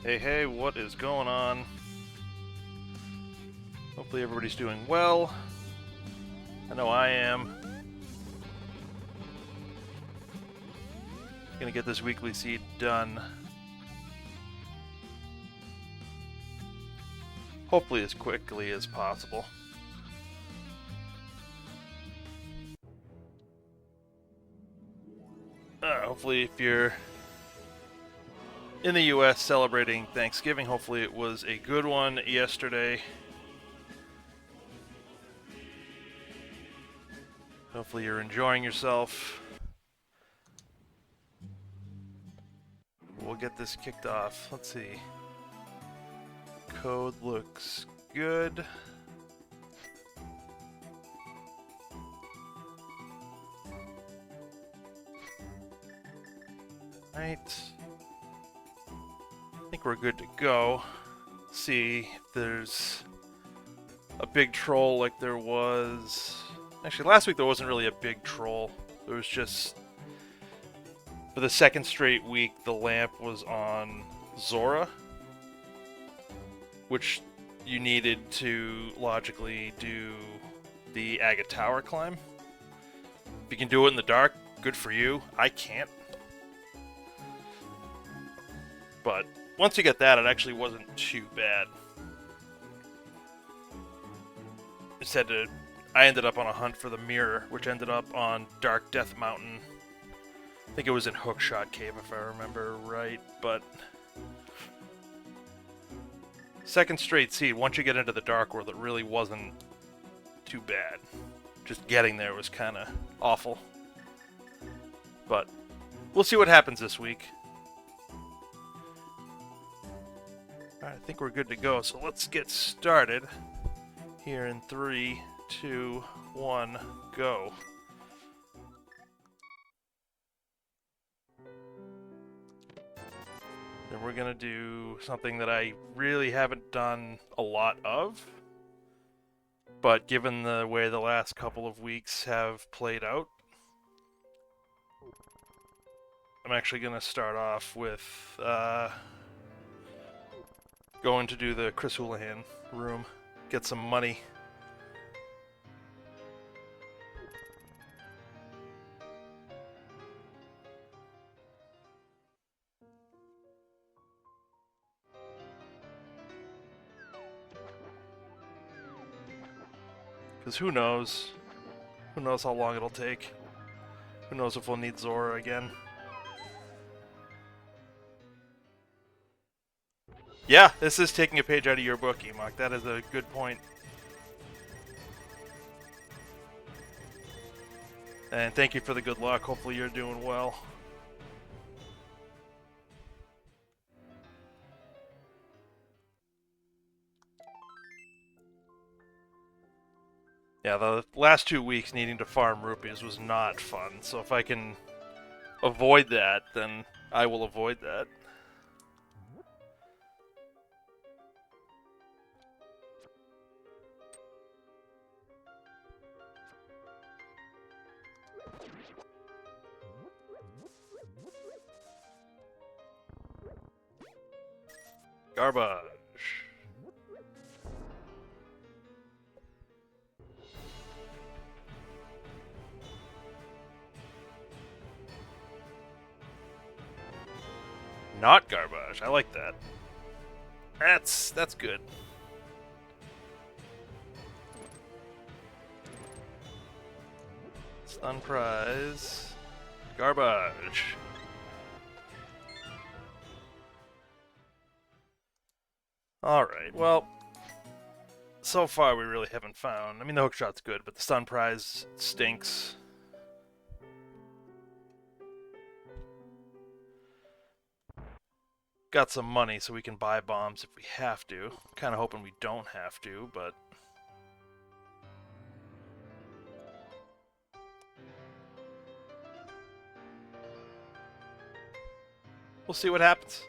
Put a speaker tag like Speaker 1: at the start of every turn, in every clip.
Speaker 1: Hey, what is going on? Hopefully everybody's doing well. I know I am. Gonna get this weekly seed done. Hopefully as quickly as possible. Hopefully if you're in the US celebrating Thanksgiving, hopefully it was a good one yesterday. Hopefully you're enjoying yourself. We'll get this kicked off. Let's see. Code looks good. Right. I think we're good to go. See if there's a big troll like there was. Actually, last week there wasn't really a big troll. There was just, for the second straight week, the lamp was on Zora, which you needed to logically do the Agate Tower climb. If you can do it in the dark, good for you. I can't. But once you get that, it actually wasn't too bad. I ended up on a hunt for the mirror, which ended up on Dark Death Mountain. I think it was in Hookshot Cave, if I remember right, but second straight seed, once you get into the Dark World, it really wasn't too bad. Just getting there was kind of awful. But we'll see what happens this week. Alright, I think we're good to go, so let's get started. Here in 3, 2, 1, go. Then we're gonna do something that I really haven't done a lot of, but given the way the last couple of weeks have played out, I'm actually gonna start off with going to do the Chris Houlihan room, get some money. Because who knows? Who knows how long it'll take? Who knows if we'll need Zora again? Yeah, this is taking a page out of your book, Emok. That is a good point. And thank you for the good luck. Hopefully you're doing well. Yeah, the last 2 weeks needing to farm rupees was not fun, so if I can avoid that, then I will avoid that. Garbage. Not garbage. I like that. That's good. Stun prize. Garbage. Alright, well, so far we really haven't found. I mean, the hookshot's good, but the stun prize stinks. Got some money so we can buy bombs if we have to. Kind of hoping we don't have to, but we'll see what happens.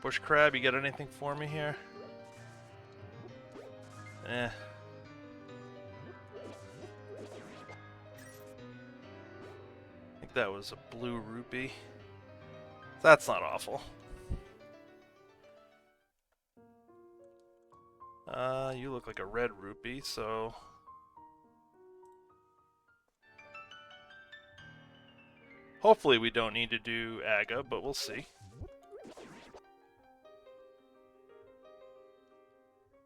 Speaker 1: Bush crab, you got anything for me here? Eh. that was a blue rupee. That's not awful. You look like a red rupee, so... Hopefully we don't need to do Aga, but we'll see.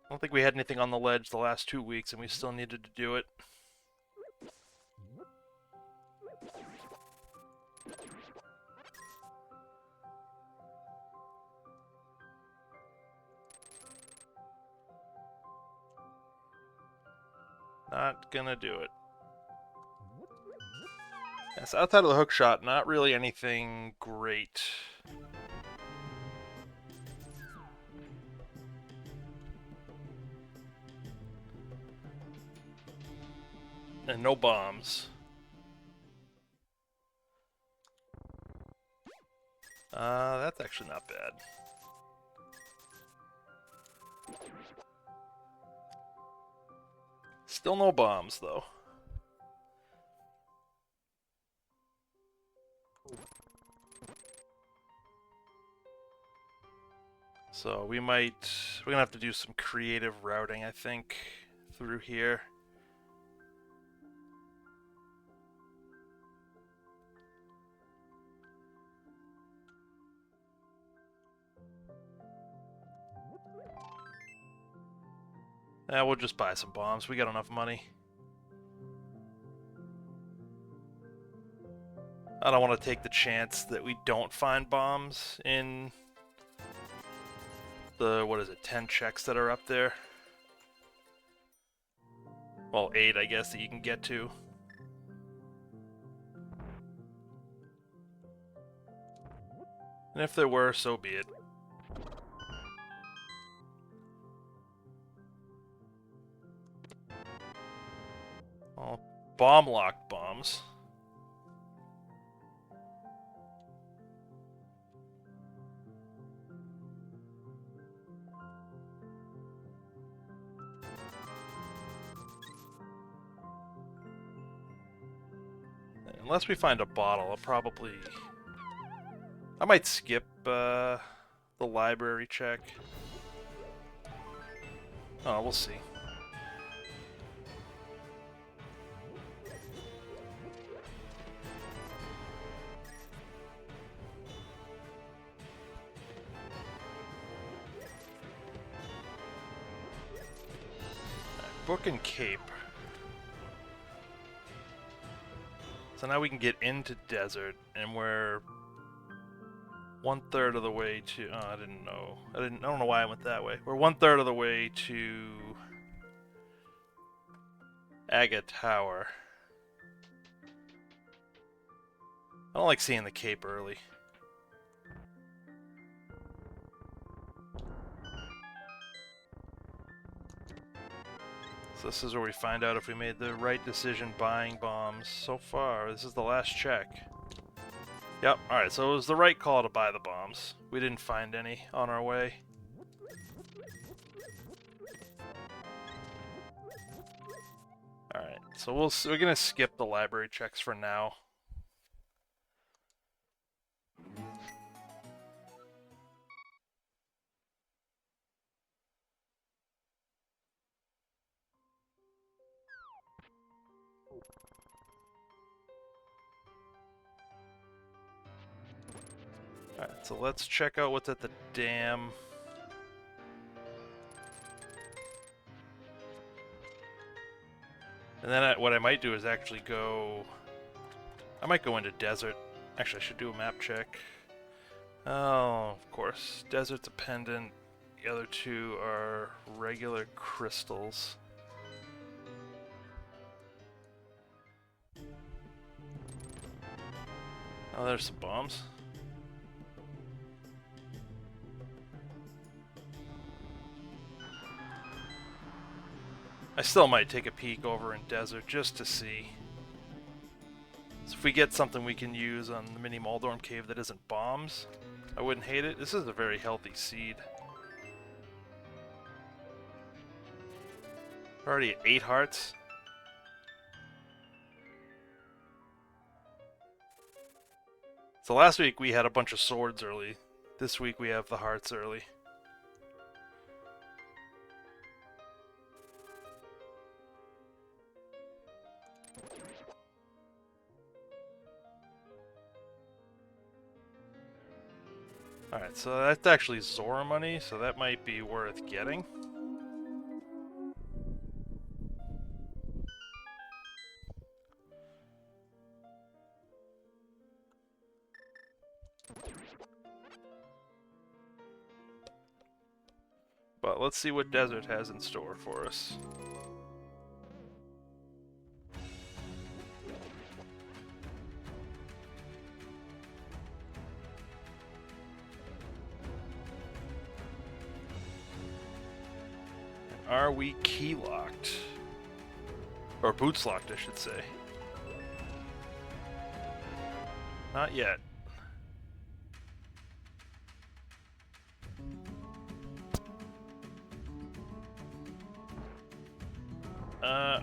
Speaker 1: I don't think we had anything on the ledge the last 2 weeks, and we still needed to do it. Not gonna do it. Yes, outside of the hook shot, not really anything great. And no bombs. That's actually not bad. Still no bombs, though. So we're gonna have to do some creative routing, I think, through here. We'll just buy some bombs. We got enough money. I don't want to take the chance that we don't find bombs in the, 10 checks that are up there? Well, 8, I guess, that you can get to. And if there were, so be it. Well, bomb-locked bombs. Unless we find a bottle, I might skip the library check. Oh, we'll see. Book and Cape. So now we can get into desert, and we're 1/3 of the way to. Oh, I didn't know. I don't know why I went that way. We're 1/3 of the way to Aga Tower. I don't like seeing the Cape early. So this is where we find out if we made the right decision buying bombs. So far, this is the last check. Yep, alright, so it was the right call to buy the bombs. We didn't find any on our way. Alright, so we're gonna skip the library checks for now. Alright, so let's check out what's at the dam. And then what I might do is actually go... I might go into desert. Actually, I should do a map check. Oh, of course. Desert's a pendant. The other two are regular crystals. Oh, there's some bombs. I still might take a peek over in desert just to see. So if we get something we can use on the mini Moldorm cave that isn't bombs, I wouldn't hate it. This is a very healthy seed. We're already at 8 hearts. So last week we had a bunch of swords early. This week we have the hearts early. Alright, so that's actually Zora money, so that might be worth getting. But let's see what Desert has in store for us. Are we key locked? Or boots locked, I should say. Not yet.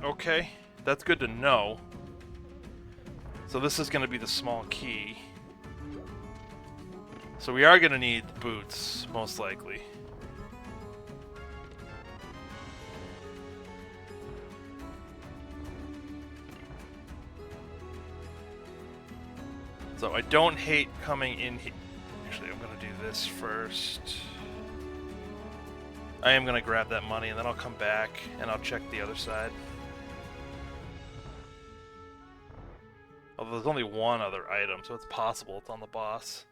Speaker 1: Okay. That's good to know. So this is going to be the small key. So we are going to need boots, most likely. So I don't hate coming in here. Actually, I'm going to do this first. I am going to grab that money, and then I'll come back, and I'll check the other side. Although there's only one other item, so it's possible it's on the boss.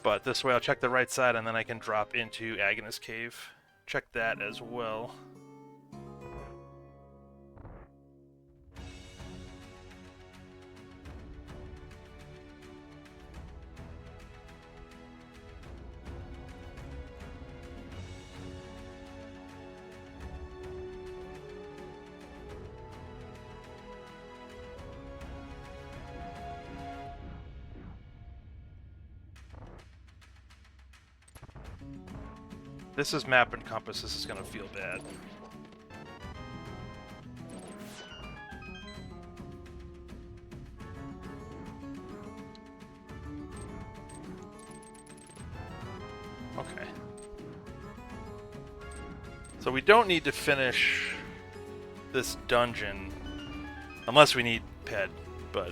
Speaker 1: But this way I'll check the right side, and then I can drop into Agnes Cave. Check that as well. This is map and compass. This is going to feel bad. Okay. So we don't need to finish this dungeon unless we need Ped, but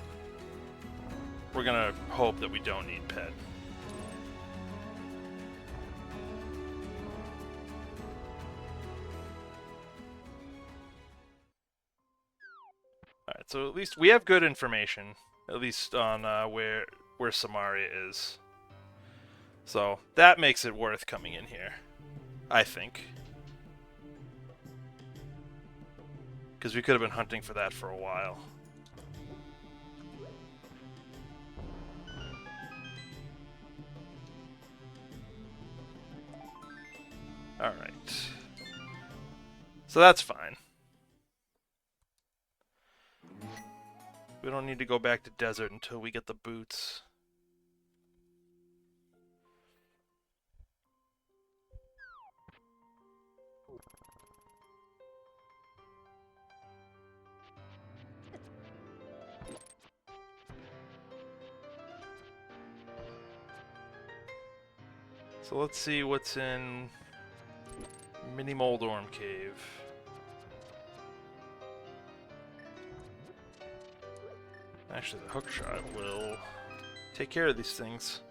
Speaker 1: we're going to hope that we don't need Ped. Alright, so at least we have good information, at least on where Samaria is. So that makes it worth coming in here, I think. Because we could have been hunting for that for a while. Alright. So that's fine. We don't need to go back to desert until we get the boots. So let's see what's in Mini Moldorm Cave. Actually, the hookshot will take care of these things.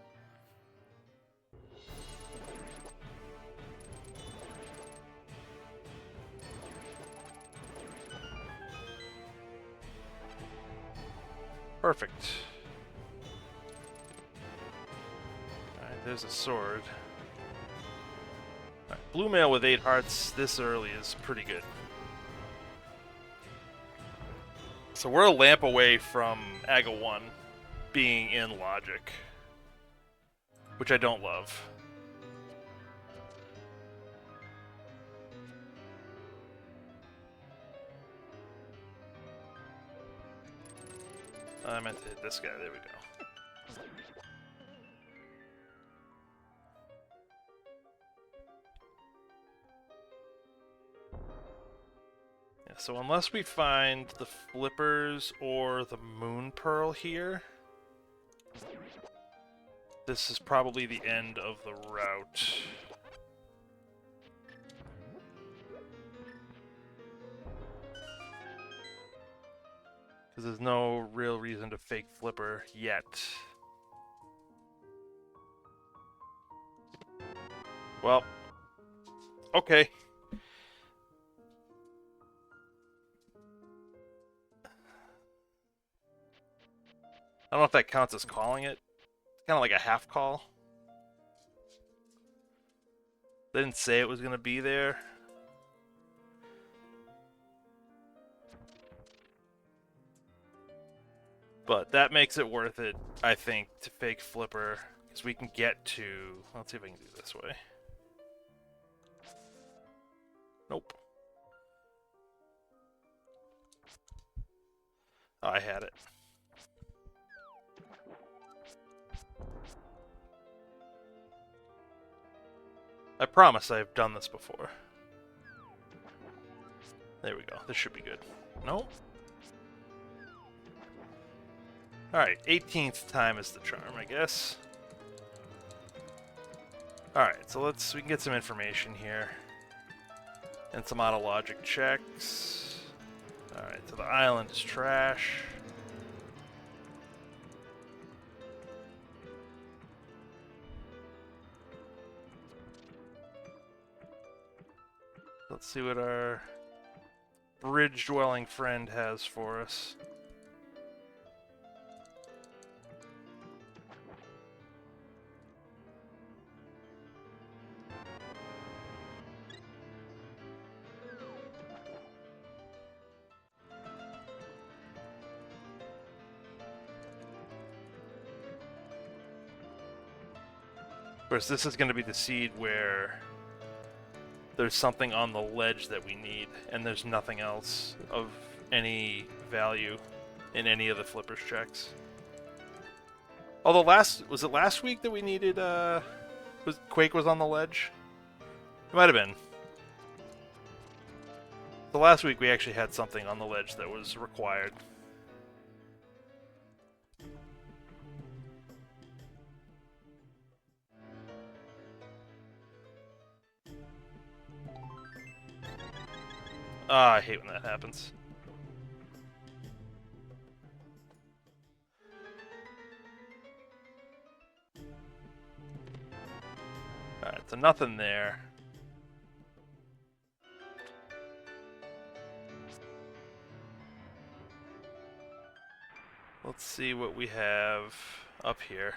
Speaker 1: Perfect. Alright, there's a sword. Alright, blue mail with 8 hearts this early is pretty good. So we're a lamp away from Aga 1 being in logic, which I don't love. I meant to hit this guy, there we go. So unless we find the flippers or the moon pearl here, this is probably the end of the route. Because there's no real reason to fake flipper yet. Well, okay. I don't know if that counts as calling it. It's kind of like a half call. They didn't say it was going to be there. But that makes it worth it, I think, to fake flipper. Because we can get to... Let's see if I can do this way. Nope. Oh, I had it. I promise I've done this before. There we go. This should be good. Nope. Alright, 18th time is the charm, I guess. Alright, so we can get some information here. And some auto-logic checks. Alright, so the island is trash. Let's see what our bridge-dwelling friend has for us. Of course, this is going to be the seed where there's something on the ledge that we need, and there's nothing else of any value in any of the flippers checks. Although was it last week that we needed, Quake was on the ledge? It might have been. So last week we actually had something on the ledge that was required. Ah, I hate when that happens. Alright, so nothing there. Let's see what we have up here.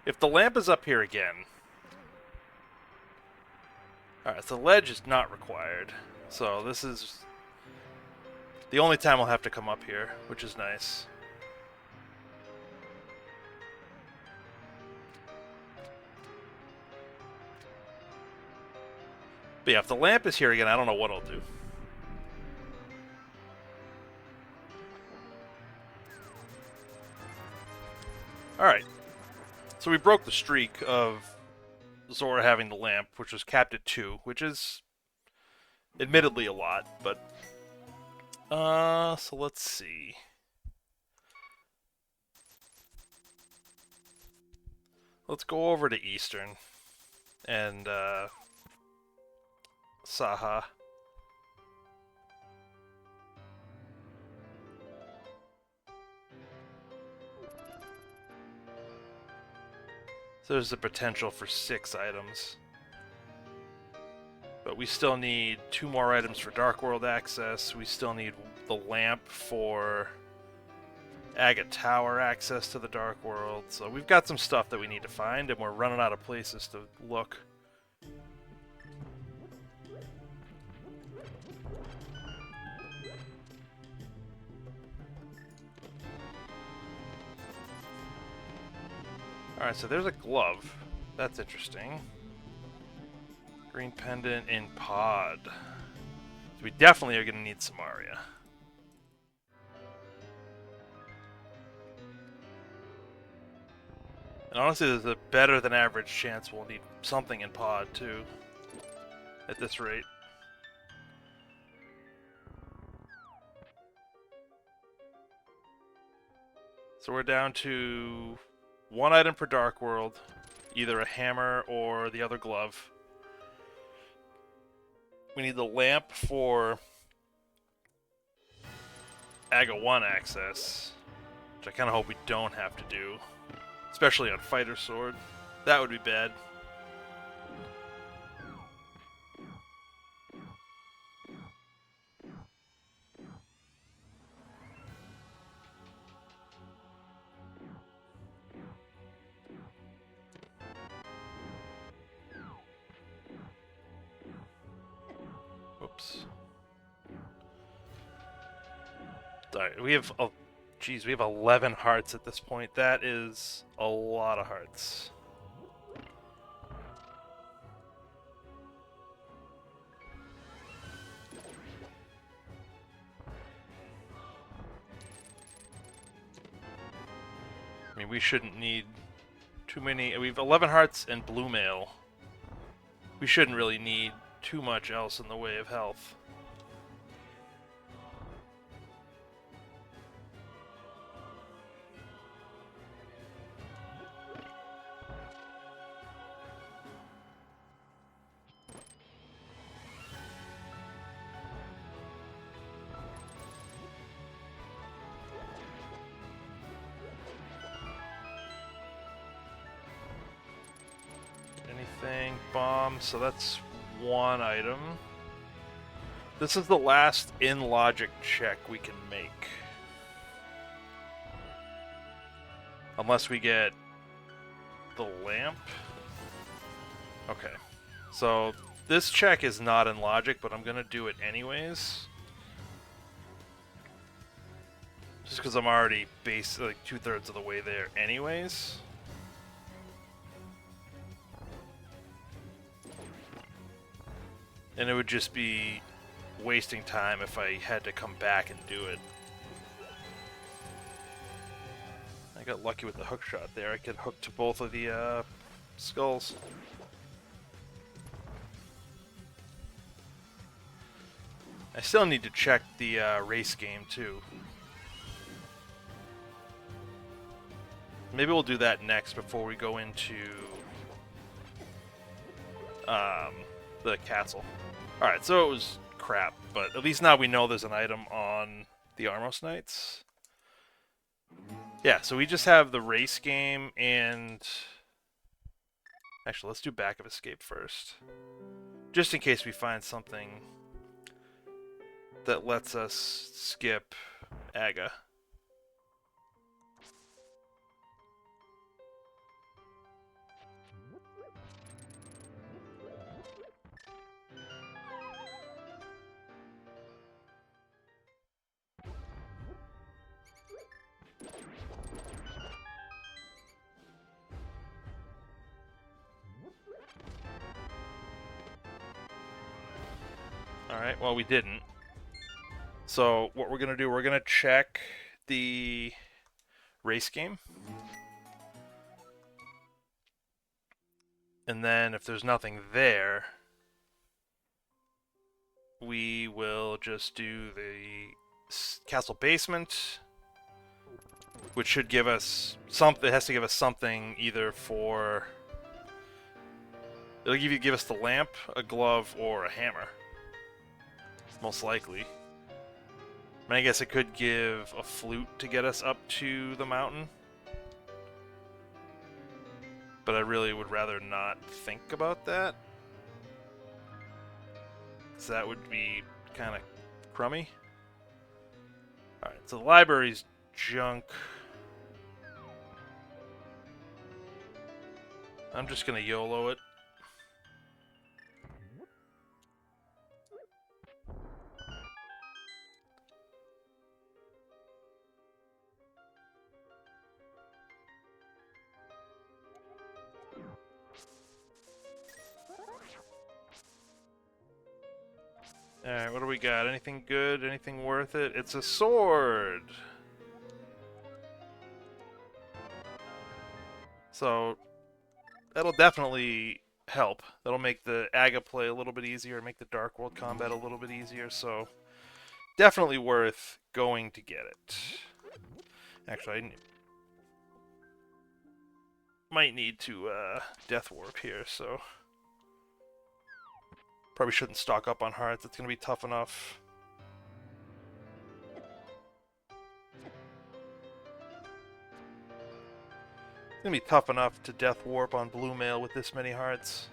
Speaker 1: If the lamp is up here again... Alright, so the ledge is not required. So this is the only time I'll have to come up here, which is nice. But yeah, if the lamp is here again, I don't know what I'll do. Alright. So we broke the streak of Zora having the lamp, which was capped at 2, which is admittedly a lot, but... so let's see. Let's go over to Eastern and, Saha. So there's the potential for 6 items. But we still need 2 more items for Dark World access. We still need the lamp for Agate Tower access to the Dark World. So we've got some stuff that we need to find, and we're running out of places to look. Alright, so there's a glove. That's interesting. Green pendant in pod. So we definitely are going to need Samaria. And honestly, there's a better than average chance we'll need something in pod too. At this rate. So we're down to one item per Dark World, either a hammer or the other glove. We need the lamp for Aga 1 access, which I kind of hope we don't have to do, especially on Fighter Sword. That would be bad. Oops. Alright, we have... Oh, geez, we have 11 hearts at this point. That is a lot of hearts. I mean, we shouldn't need too many... We have 11 hearts and blue mail. We shouldn't really need too much else in the way of health. Anything? Bomb. So that's one item. This is the last in-logic check we can make. Unless we get the lamp. Okay. So this check is not in logic, but I'm going to do it anyways. Just because I'm already like 2/3 of the way there anyways. And it would just be wasting time if I had to come back and do it. I got lucky with the hook shot there. I could hook to both of the skulls. I still need to check the race game too. Maybe we'll do that next before we go into the castle. Alright, so it was crap, but at least now we know there's an item on the Armos Knights. Yeah, so we just have the race game and... Actually, let's do Back of Escape first. Just in case we find something that lets us skip Aga. Alright, well we didn't. So what we're going to do, we're going to check the race game. And then if there's nothing there, we will just do the castle basement, which should give us something. It has to give us something either for... It'll give us the lamp, a glove, or a hammer. Most likely. I mean, I guess it could give a flute to get us up to the mountain. But I really would rather not think about that. So that would be kind of crummy. Alright, so the library's junk. I'm just gonna YOLO it. Alright, what do we got? Anything good? Anything worth it? It's a sword! So, that'll definitely help. That'll make the Aga play a little bit easier, make the Dark World combat a little bit easier, so definitely worth going to get it. Actually, might need to Death Warp here, so probably shouldn't stock up on hearts. It's going to be tough enough. It's going to be tough enough to Death Warp on Blue Mail with this many hearts.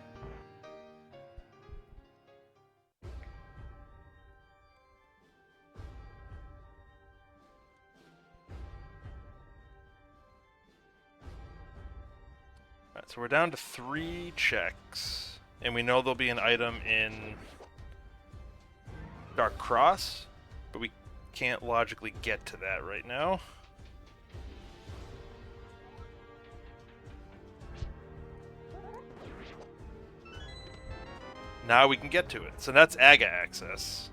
Speaker 1: Alright, so we're down to 3 checks. And we know there'll be an item in Dark Cross, but we can't logically get to that right now. Now we can get to it. So that's Aga access.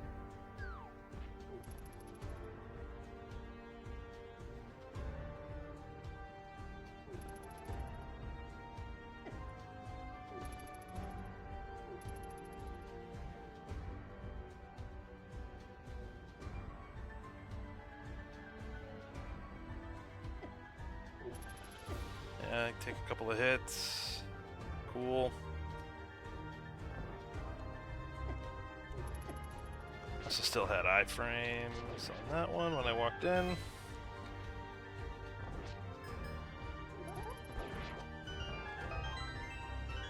Speaker 1: Yeah, take a couple of hits. Cool. Also still had iframes on that one when I walked in.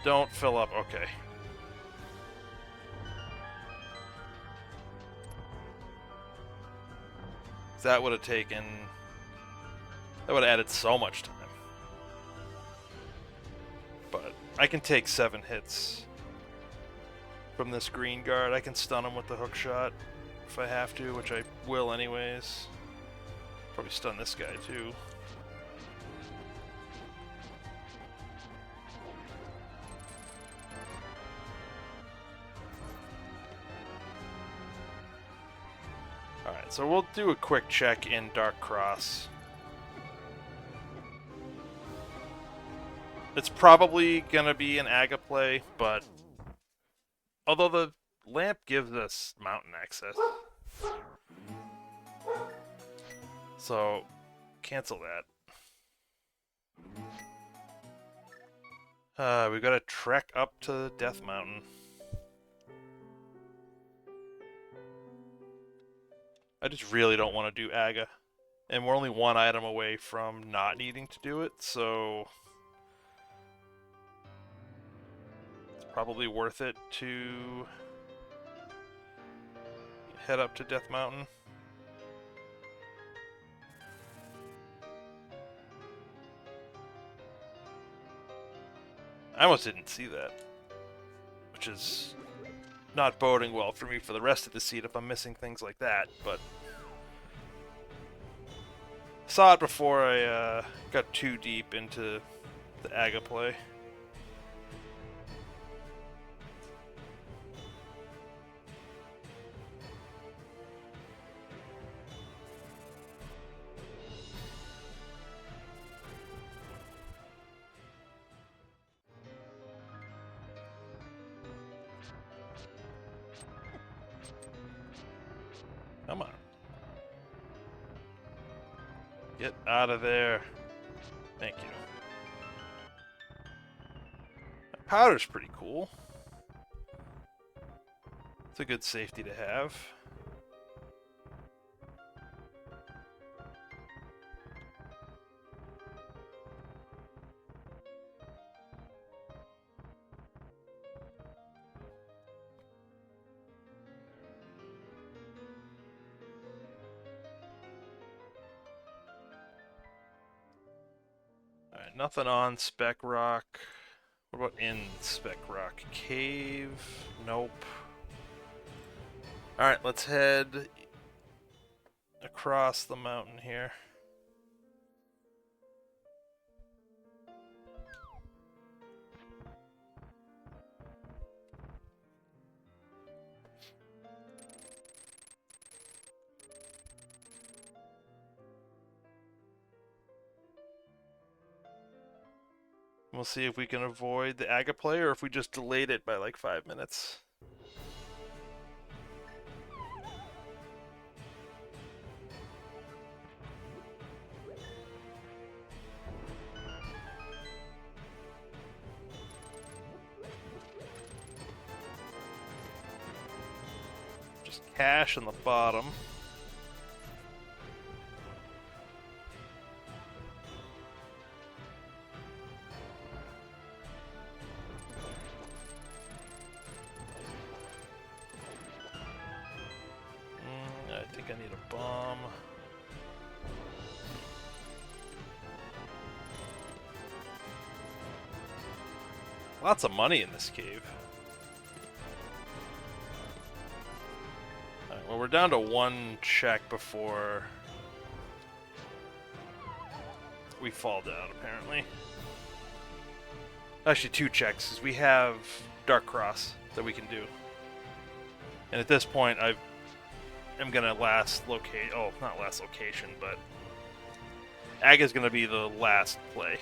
Speaker 1: Don't fill up. Okay. That would have taken... That would have added so much time. But I can take 7 hits from this green guard. I can stun him with the hook shot if I have to, which I will anyways. Probably stun this guy too. Alright, so we'll do a quick check in Dark Cross. It's probably gonna be an Aga play, but although the lamp gives us mountain access, so cancel that. We gotta trek up to Death Mountain. I just really don't want to do Aga, and we're only 1 item away from not needing to do it, so probably worth it to head up to Death Mountain. I almost didn't see that, which is not boding well for me for the rest of the seed if I'm missing things like that, but saw it before I got too deep into the Aga play. Come on. Get out of there. Thank you. That powder's pretty cool. It's a good safety to have. Alright, nothing on Spec Rock. What about in Spec Rock? Cave? Nope. Alright, let's head across the mountain here. We'll see if we can avoid the Aga play or if we just delayed it by like 5 minutes. Just cash in the bottom. I think I need a bomb. Lots of money in this cave. Alright, well, we're down to one check before we fall down, apparently. Actually, two checks, because we have Dark Cross that we can do. And at this point, I'm gonna not last location, but Aga's gonna be the last play.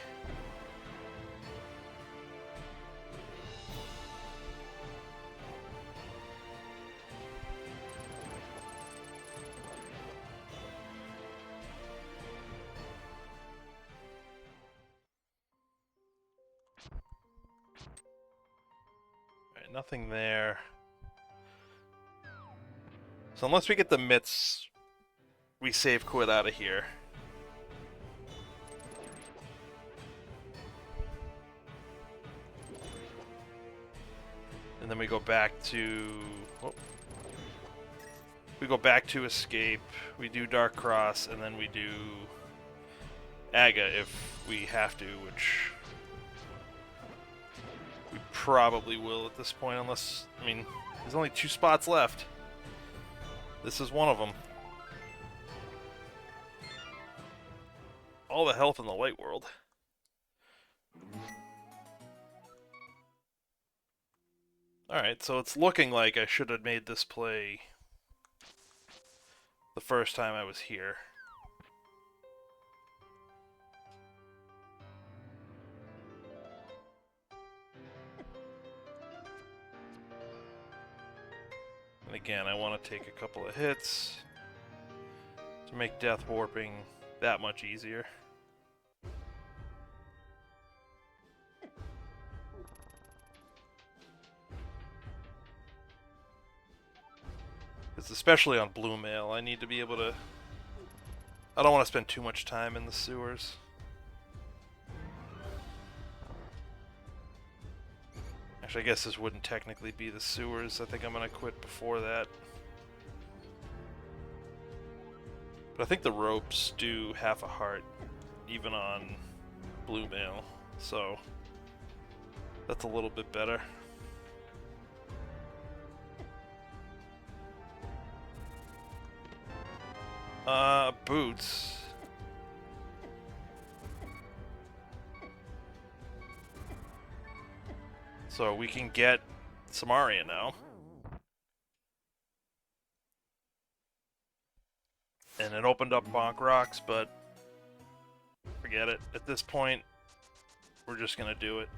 Speaker 1: Alright, nothing there. So unless we get the mitts, we save quit out of here. And then we go back to... Oh, we go back to escape, we do Dark Cross, and then we do Aga if we have to, which we probably will at this point, unless, I mean, there's only 2 spots left. This is one of them. All the health in the light world. Alright, so it's looking like I should have made this play the first time I was here. And again, I want to take a couple of hits to make death warping that much easier. It's especially on Blue Mail, I need to be able to... I don't want to spend too much time in the sewers. Actually, I guess this wouldn't technically be the sewers. I think I'm going to quit before that. But I think the ropes do half a heart, even on Blue Mail, so that's a little bit better. Boots. So we can get Samaria now. And it opened up Bonk Rocks, but forget it. At this point, we're just gonna do it.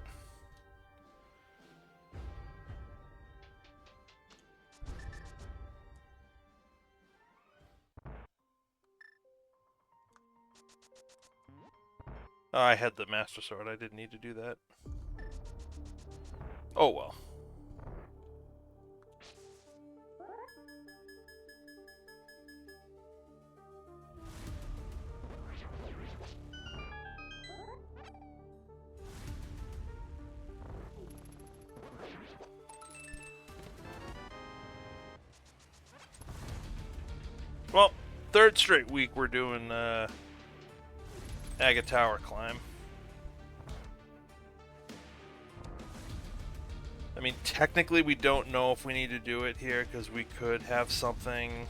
Speaker 1: Oh, I had the Master Sword. I didn't need to do that. Oh well. Well, third straight week we're doing Aga Tower climb. I mean, technically we don't know if we need to do it here because we could have something.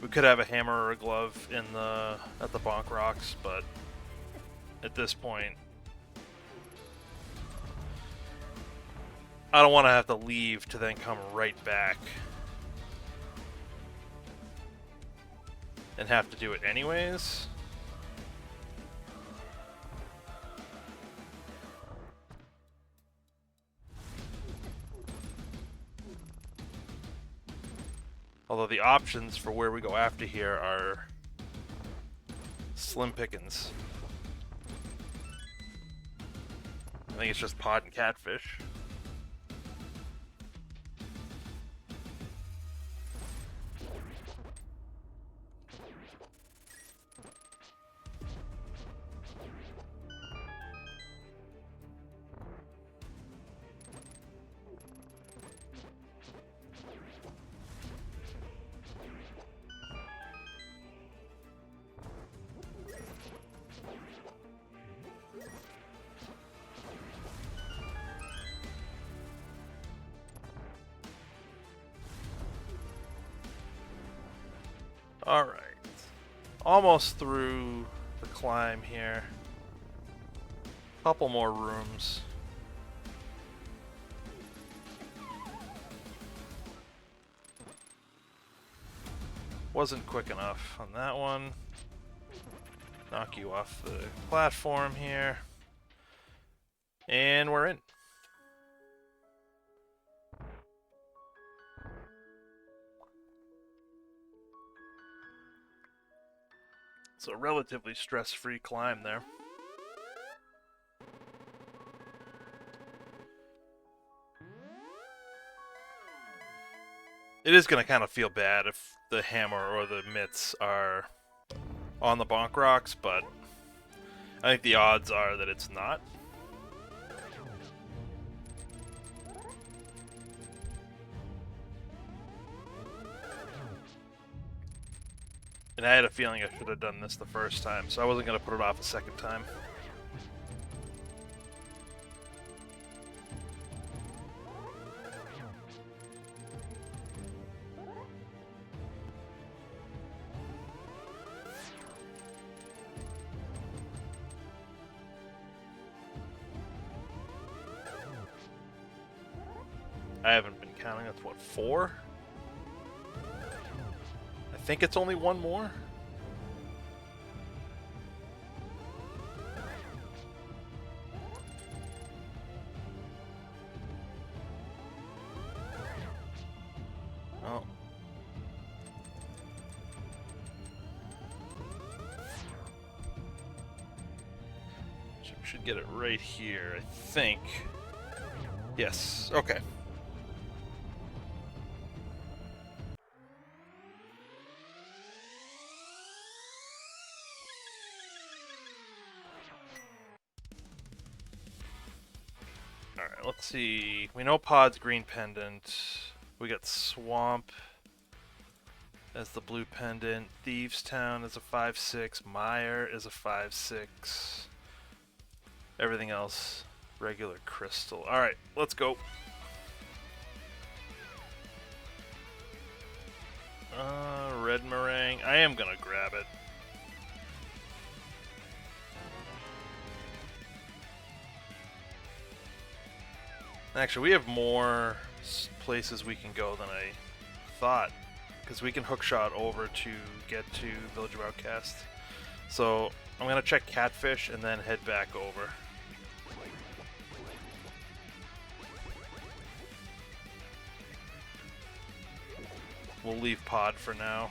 Speaker 1: We could have a hammer or a glove in at the Bonk Rocks, but at this point, I don't want to have to leave to then come right back and have to do it anyways. Although the options for where we go after here are slim pickings. I think it's just pod and catfish. Alright. Almost through the climb here. Couple more rooms. Wasn't quick enough on that one. Knock you off the platform here. And we're in. It's a relatively stress-free climb there. It is going to kind of feel bad if the hammer or the mitts are on the bonk rocks, but I think the odds are that it's not. And I had a feeling I should have done this the first time, so I wasn't going to put it off a second time. I haven't been counting. That's what, 4? I think it's only one more. Oh. Should get it right here, I think. Yes, okay. Alright, let's see. We know Pod's green pendant. We got Swamp as the blue pendant. Thieves Town is a 5/6. Mire is a 5/6. Everything else, regular crystal. Alright, let's go. Red meringue. I am gonna grab it. Actually, we have more places we can go than I thought, because we can hookshot over to get to Village of Outcast. So I'm gonna check Catfish and then head back over. We'll leave Pod for now.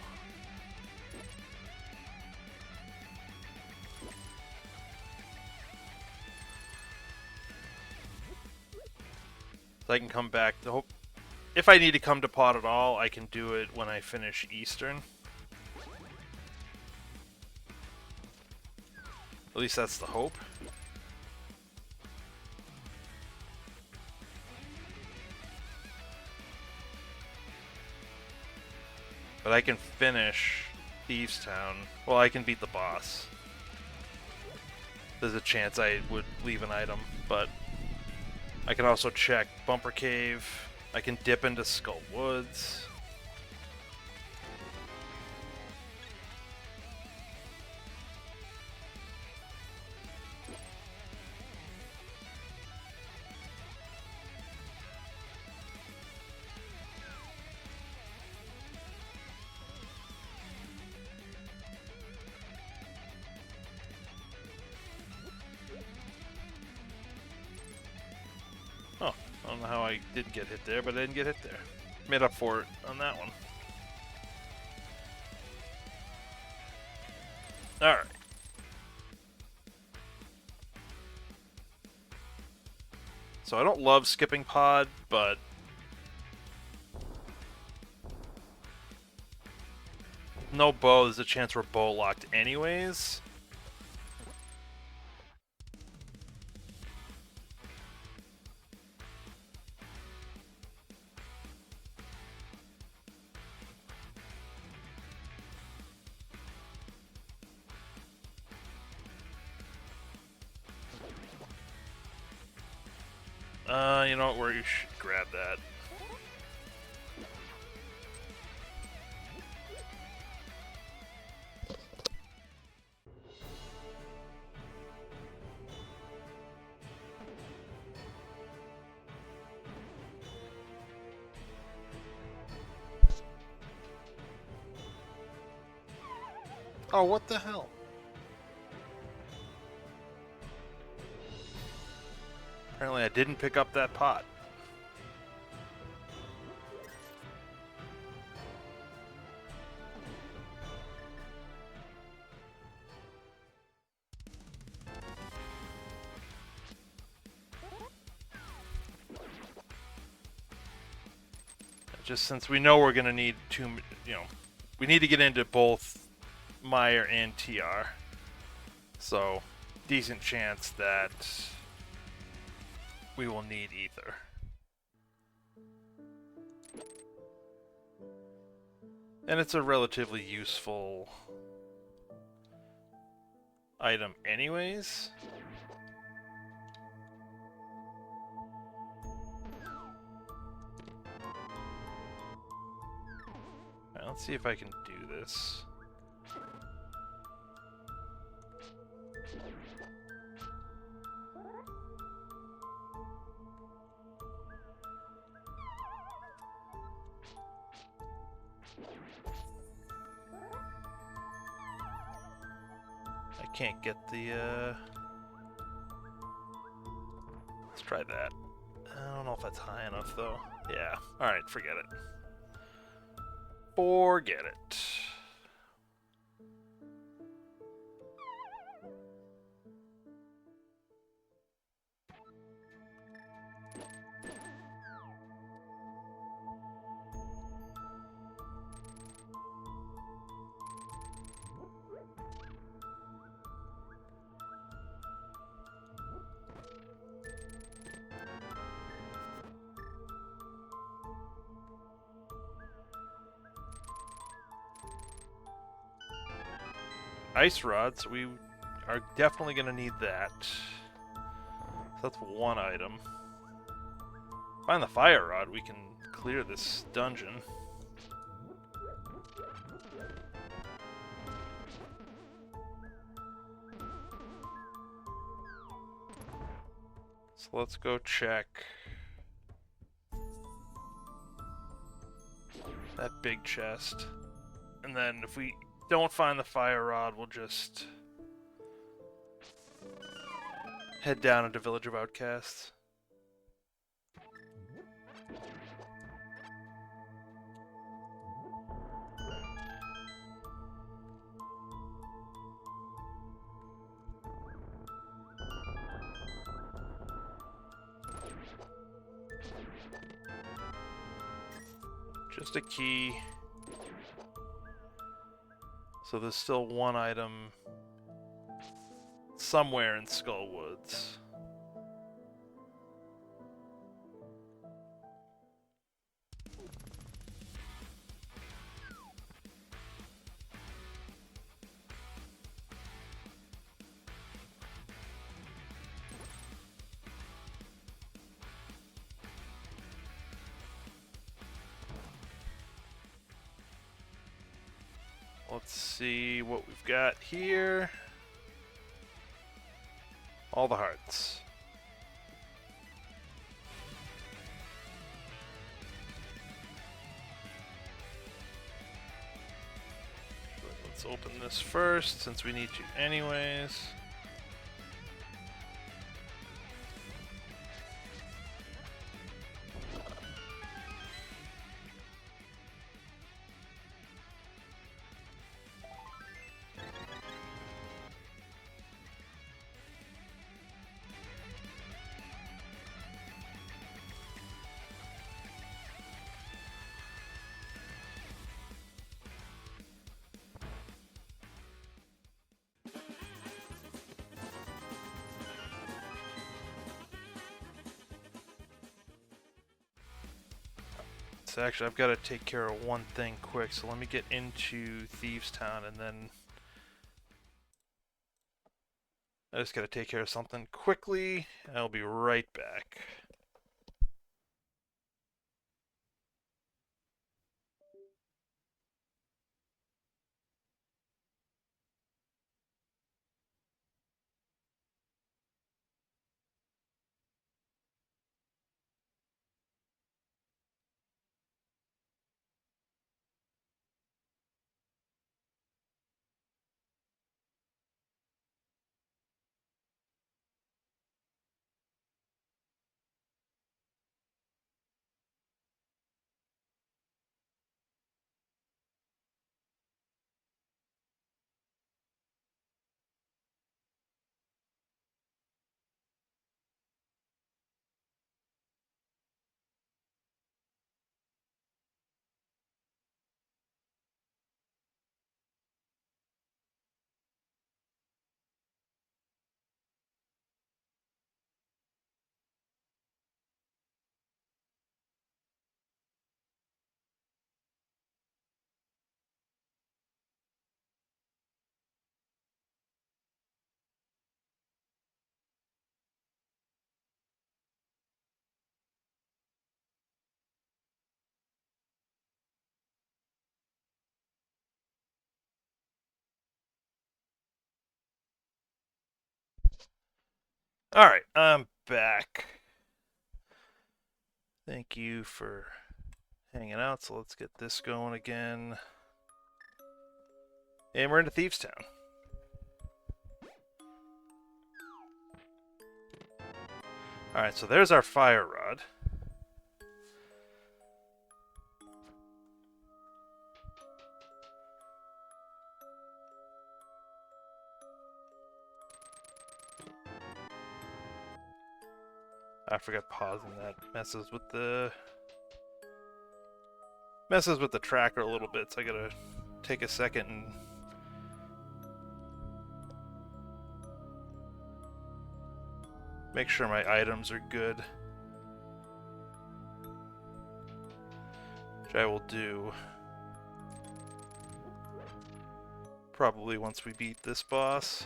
Speaker 1: So I can come back to hope. If I need to come to Pod at all, I can do it when I finish Eastern. At least that's the hope. But I can finish Thieves Town. Well, I can beat the boss. There's a chance I would leave an item, but I can also check Bumper Cave. I can dip into Skull Woods. Oh, I don't know how I didn't get hit there, but I didn't get hit there. Made up for it on that one. Alright. So I don't love skipping Pod, but no bow, there's a chance we're bow locked anyways. You know what, you should grab that. Oh, what the hell? Apparently I didn't pick up that pot. Just since we know we're going to need two, we need to get into both Meyer and TR. So, decent chance that we will need either. And it's a relatively useful item anyways. Alright, let's see if I can do this. I can't get the, let's try that. I don't know if that's high enough, though. Yeah. Alright, forget it. Forget it. Ice rods, we are definitely going to need that. So that's one item. Find the fire rod, we can clear this dungeon. So let's go check that big chest. And then if we don't find the fire rod, we'll just head down into Village of Outcasts. Just a key. So there's still one item somewhere in Skullwoods. Let's see what we've got here. All the hearts. Let's open this first, since we need to anyways. So actually, I've got to take care of one thing quick, so let me get into Thieves Town, and then I just got to take care of something quickly, and I'll be right back. Alright, I'm back. Thank you for hanging out, so let's get this going again. And we're into Thieves Town. Alright, so there's our fire rod. I forgot pausing that. Messes with the tracker a little bit, so I gotta take a second and make sure my items are good. Which I will do probably once we beat this boss.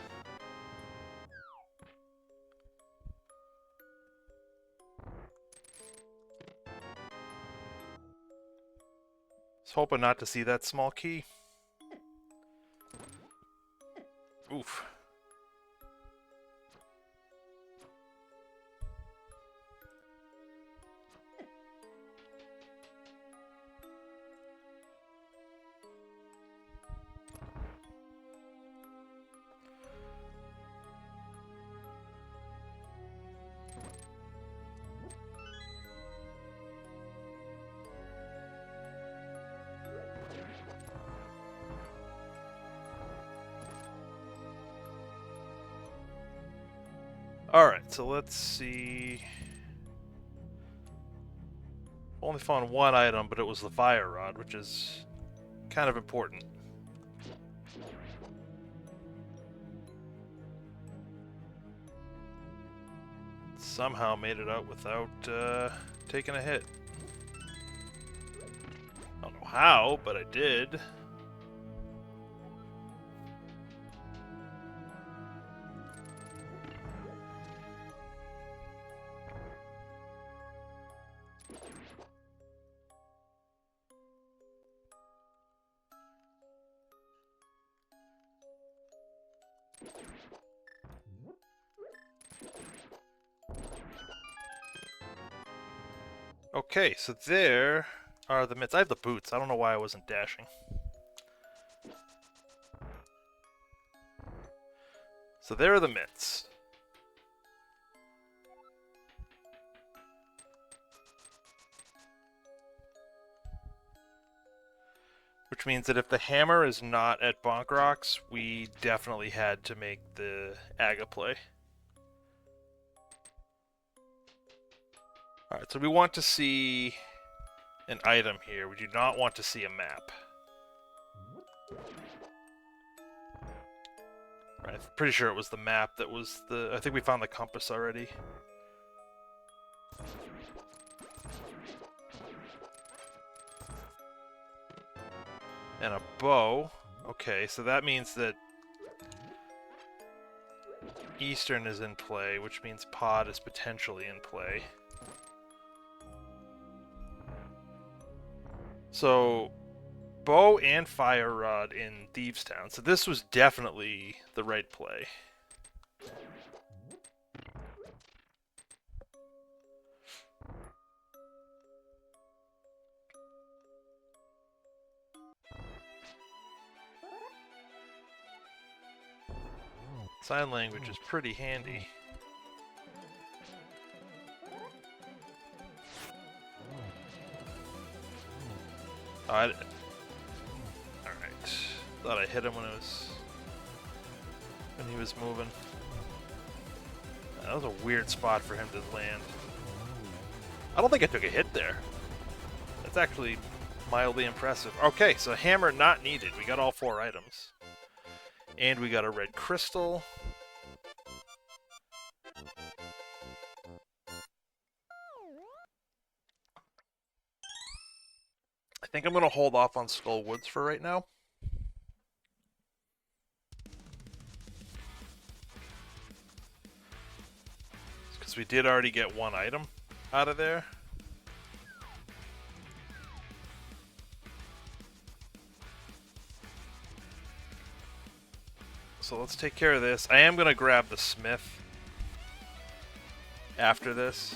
Speaker 1: Was hoping not to see that small key. Oof. Alright, so let's see. Only found one item, but it was the fire rod, which is kind of important. Somehow made it out without taking a hit. I don't know how, but I did. Okay, so there are the mitts. I have the boots. I don't know why I wasn't dashing. So there are the mitts. Which means that if the hammer is not at Bonk Rocks, we definitely had to make the Aga play. Alright, so we want to see an item here. We do not want to see a map. Right, I'm pretty sure it was the map that was the... I think we found the compass already. And a bow. Okay, so that means that Eastern is in play, which means Pod is potentially in play. So, bow and fire rod in Thieves Town. So this was definitely the right play. Sign language is pretty handy. Alright. Thought I hit him when he was moving. That was a weird spot for him to land. I don't think I took a hit there. That's actually mildly impressive. Okay, so hammer not needed. We got all 4 items. And we got a red crystal. I think I'm going to hold off on Skull Woods for right now. Because we did already get 1 item out of there. So let's take care of this. I am going to grab the smith. after this.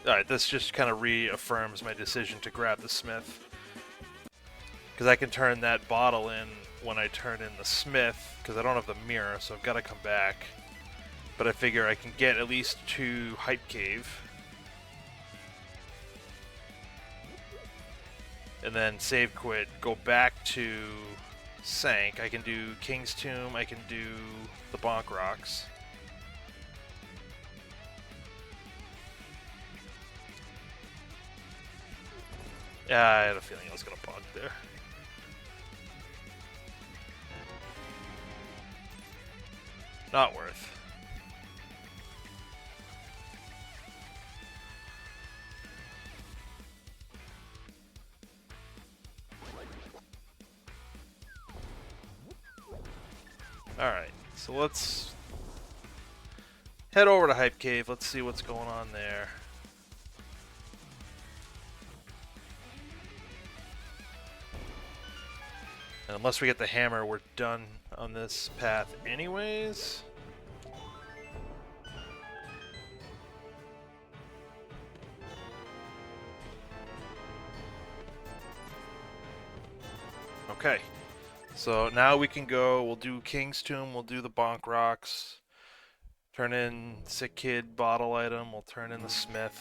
Speaker 1: Alright, this just kind of reaffirms my decision to grab the smith. Because I can turn that bottle in when I turn in the smith, because I don't have the mirror, so I've got to come back. But I figure I can get at least 2 Hype Cave. And then save quit, go back to Sank. I can do King's Tomb, I can do the Bonk Rocks. Yeah, I had a feeling I was going to bonk there. Not worth. Alright, so let's head over to Hype Cave. Let's see what's going on there. And unless we get the hammer, we're done on this path anyways. Okay. So now we can go, we'll do King's Tomb, we'll do the Bonk Rocks, turn in Sick Kid bottle item, we'll turn in the Smith.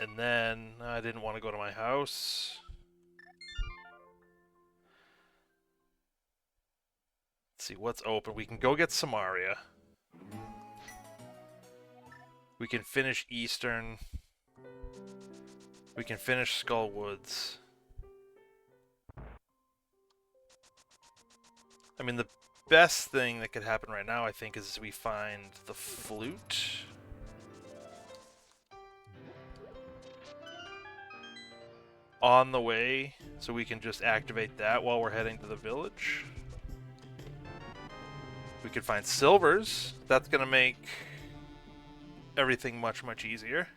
Speaker 1: And then, I didn't want to go to my house. Let's see what's open. We can go get Samaria. We can finish Eastern. We can finish Skull Woods. I mean, the best thing that could happen right now, I think, is we find the flute. On the way, so we can just activate that while we're heading to the village. We could find silvers. That's going to make everything much, much easier.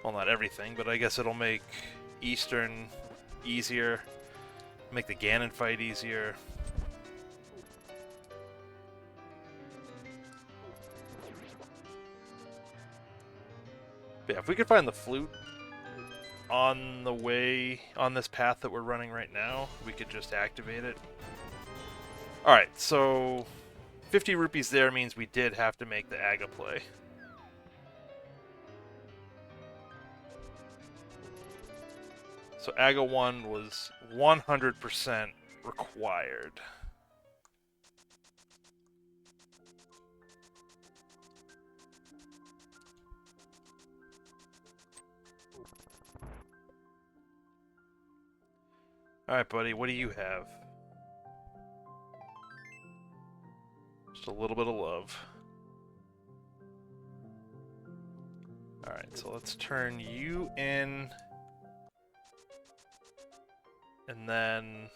Speaker 1: Well, not everything, but I guess it'll make Eastern easier. Make the Ganon fight easier. But yeah, if we could find the flute on the way, on this path that we're running right now, we could just activate it. Alright, so 50 rupees there means we did have to make the Aga play. So Aga 1 was 100% required. Alright, buddy, what do you have? Just a little bit of love. Alright, so let's turn you in. And then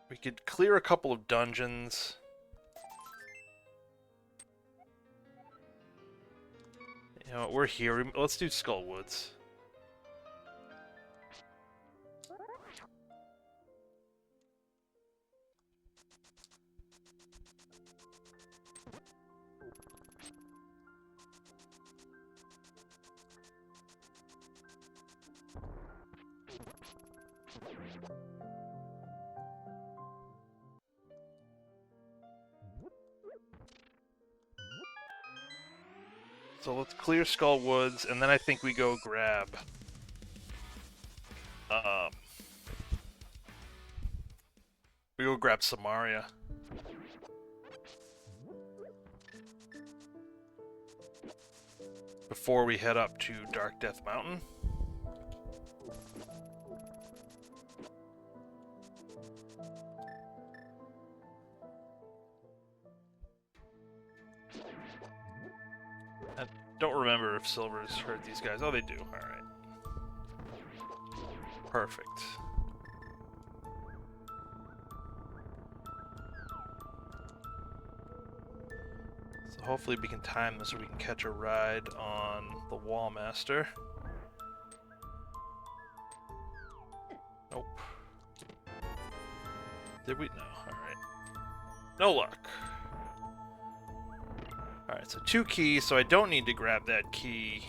Speaker 1: we could clear a couple of dungeons. You know, we're here. Let's do Skull Woods. So let's clear Skull Woods, and then I think we go grab Samaria. Before we head up to Dark Death Mountain. I don't remember if silvers hurt these guys. Oh, they do. Alright. Perfect. So So hopefully we can time this so we can catch a ride on the Wallmaster. Nope. Did we? No. Alright. No luck. Alright, so 2 keys, so I don't need to grab that key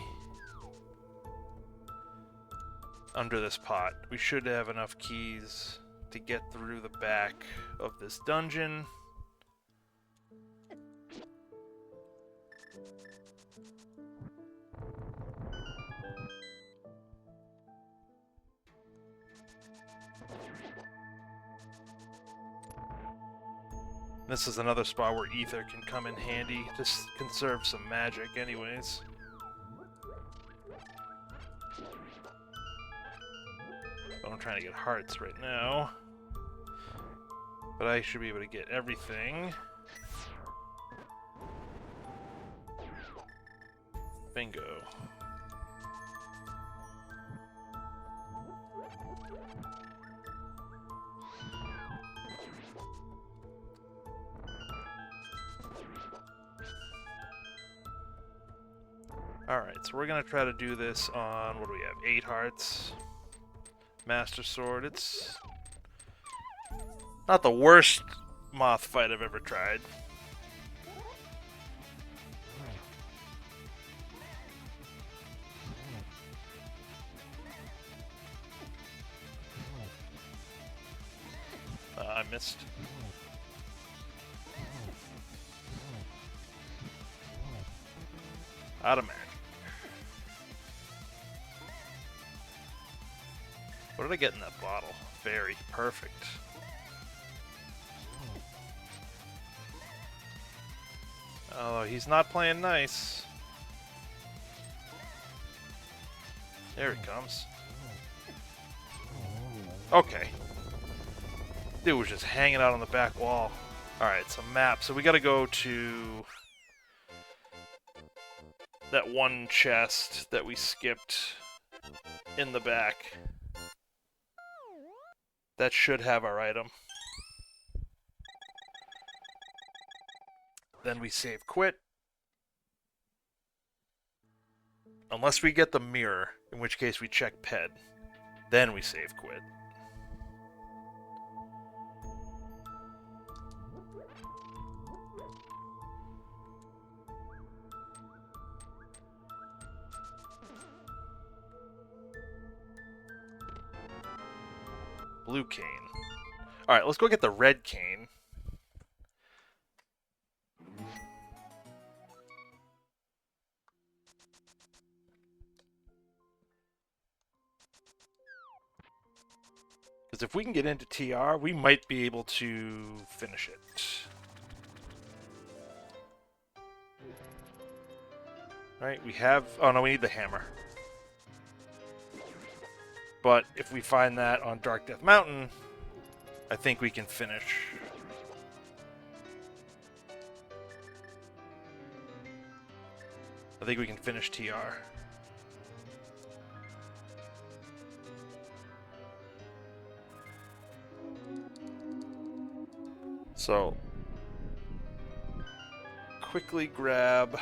Speaker 1: under this pot. We should have enough keys to get through the back of this dungeon. This is another spot where ether can come in handy to conserve some magic anyways. But I'm trying to get hearts right now. But I should be able to get everything. Bingo. Alright, so we're gonna try to do this on, what do we have, 8 hearts. Master Sword, it's not the worst moth fight I've ever tried. I missed. Automatic. What did I get in that bottle? Very perfect. Oh, he's not playing nice. There he comes. Okay. Dude was just hanging out on the back wall. Alright, so map. So we gotta go to that one chest that we skipped in the back. That should have our item. Then we save quit. Unless we get the mirror, in which case we check ped. Then we save quit. Blue cane. Alright, let's go get the red cane. Because if we can get into TR, we might be able to finish it. Alright, we have... Oh no, we need the hammer. But if we find that on Dark Death Mountain, I think we can finish. I think we can finish TR. So, quickly grab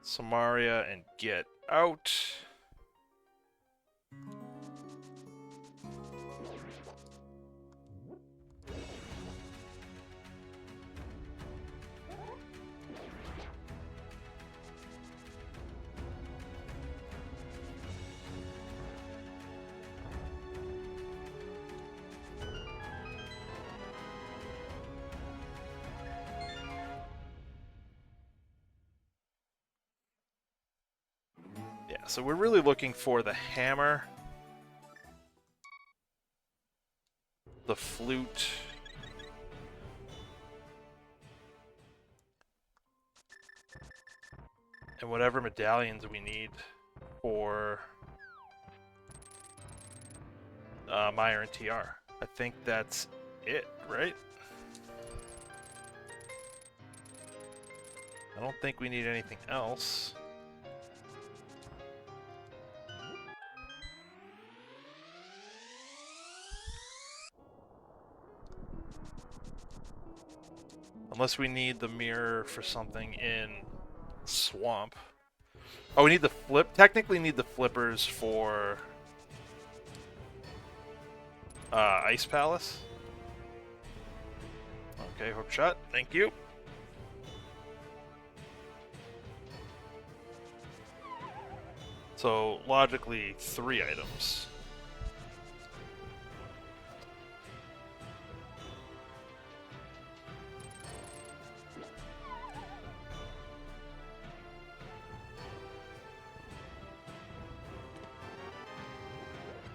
Speaker 1: Samaria and get out. Yeah, so we're really looking for the hammer, the flute, and whatever medallions we need for Meyer and TR. I think that's it, right? I don't think we need anything else. Unless we need the mirror for something in Swamp. Oh, we need the flip. Technically, need the flippers for Ice Palace. Okay, hook shot. Thank you. So logically, 3 items.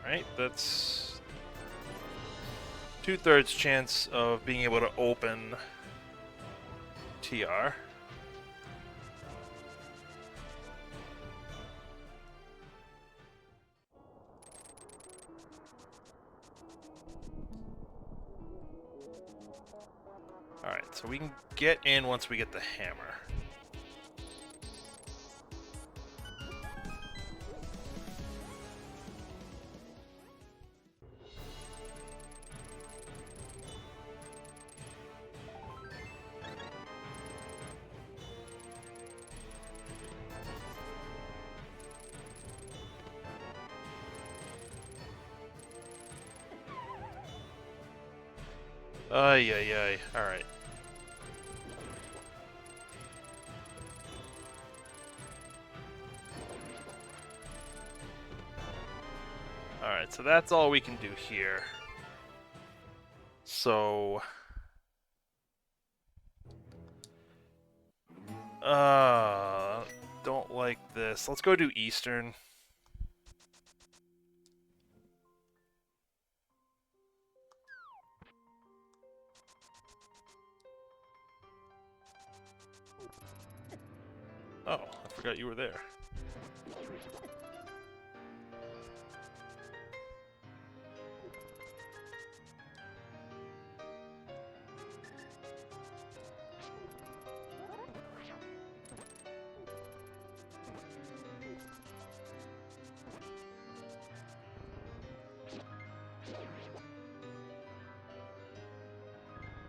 Speaker 1: Right, that's 2/3 chance of being able to open TR. Alright, so we can get in once we get the hammer. Ay, ay, ay. Alright. Alright, so that's all we can do here. So... don't like this. Let's go do Eastern. Oh, I forgot you were there.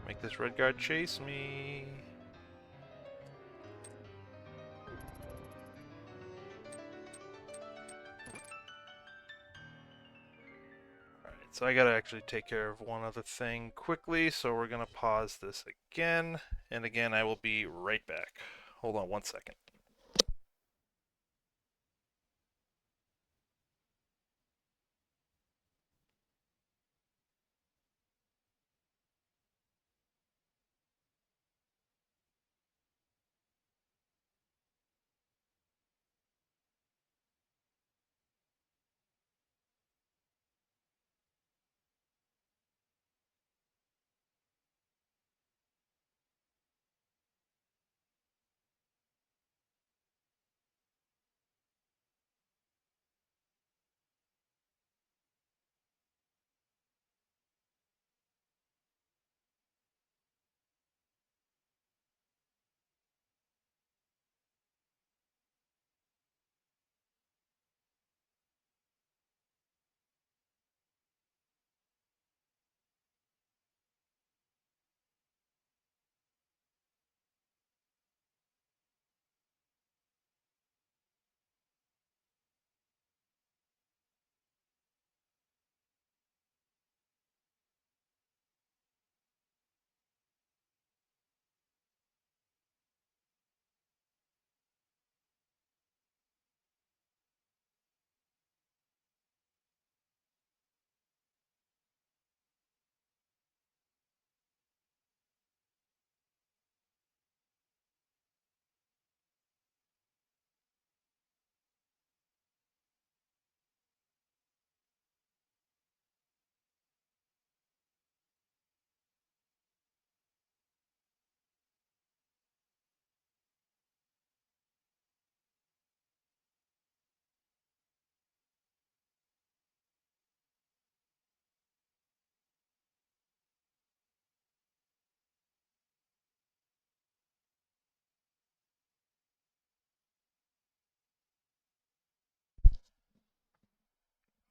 Speaker 1: Make this red guard chase me. Alright, so I gotta actually take care of one other thing quickly, so we're gonna pause this again, and again I will be right back. Hold on 1 second.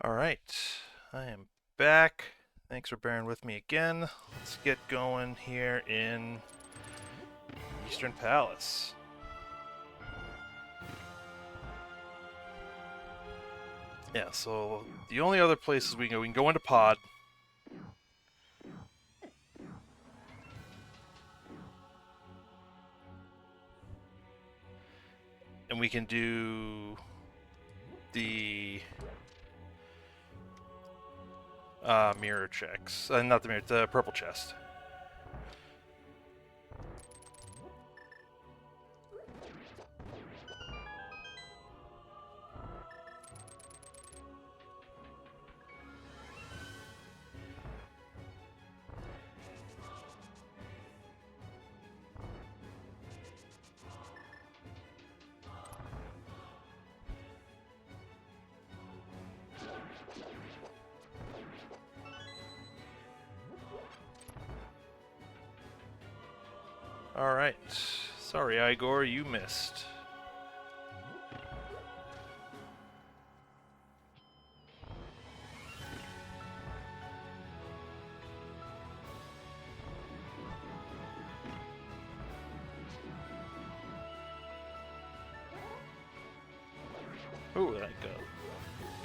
Speaker 1: Alright, I am back. Thanks for bearing with me again. Let's get going here in Eastern Palace. Yeah, so the only other places we can go into Pod. And we can do the mirror checks. Not the mirror, the purple chest. Alright. Sorry, Igor, you missed. Ooh, that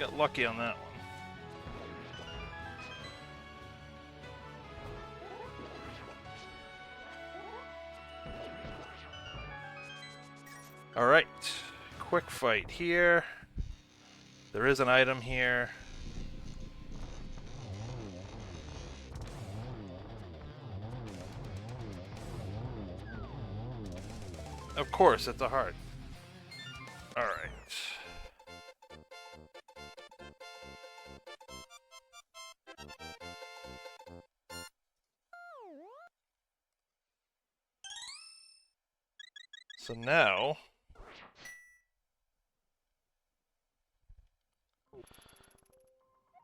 Speaker 1: got lucky on that one. Alright, quick fight here. There is an item here. Of course, it's a heart. Alright. So now...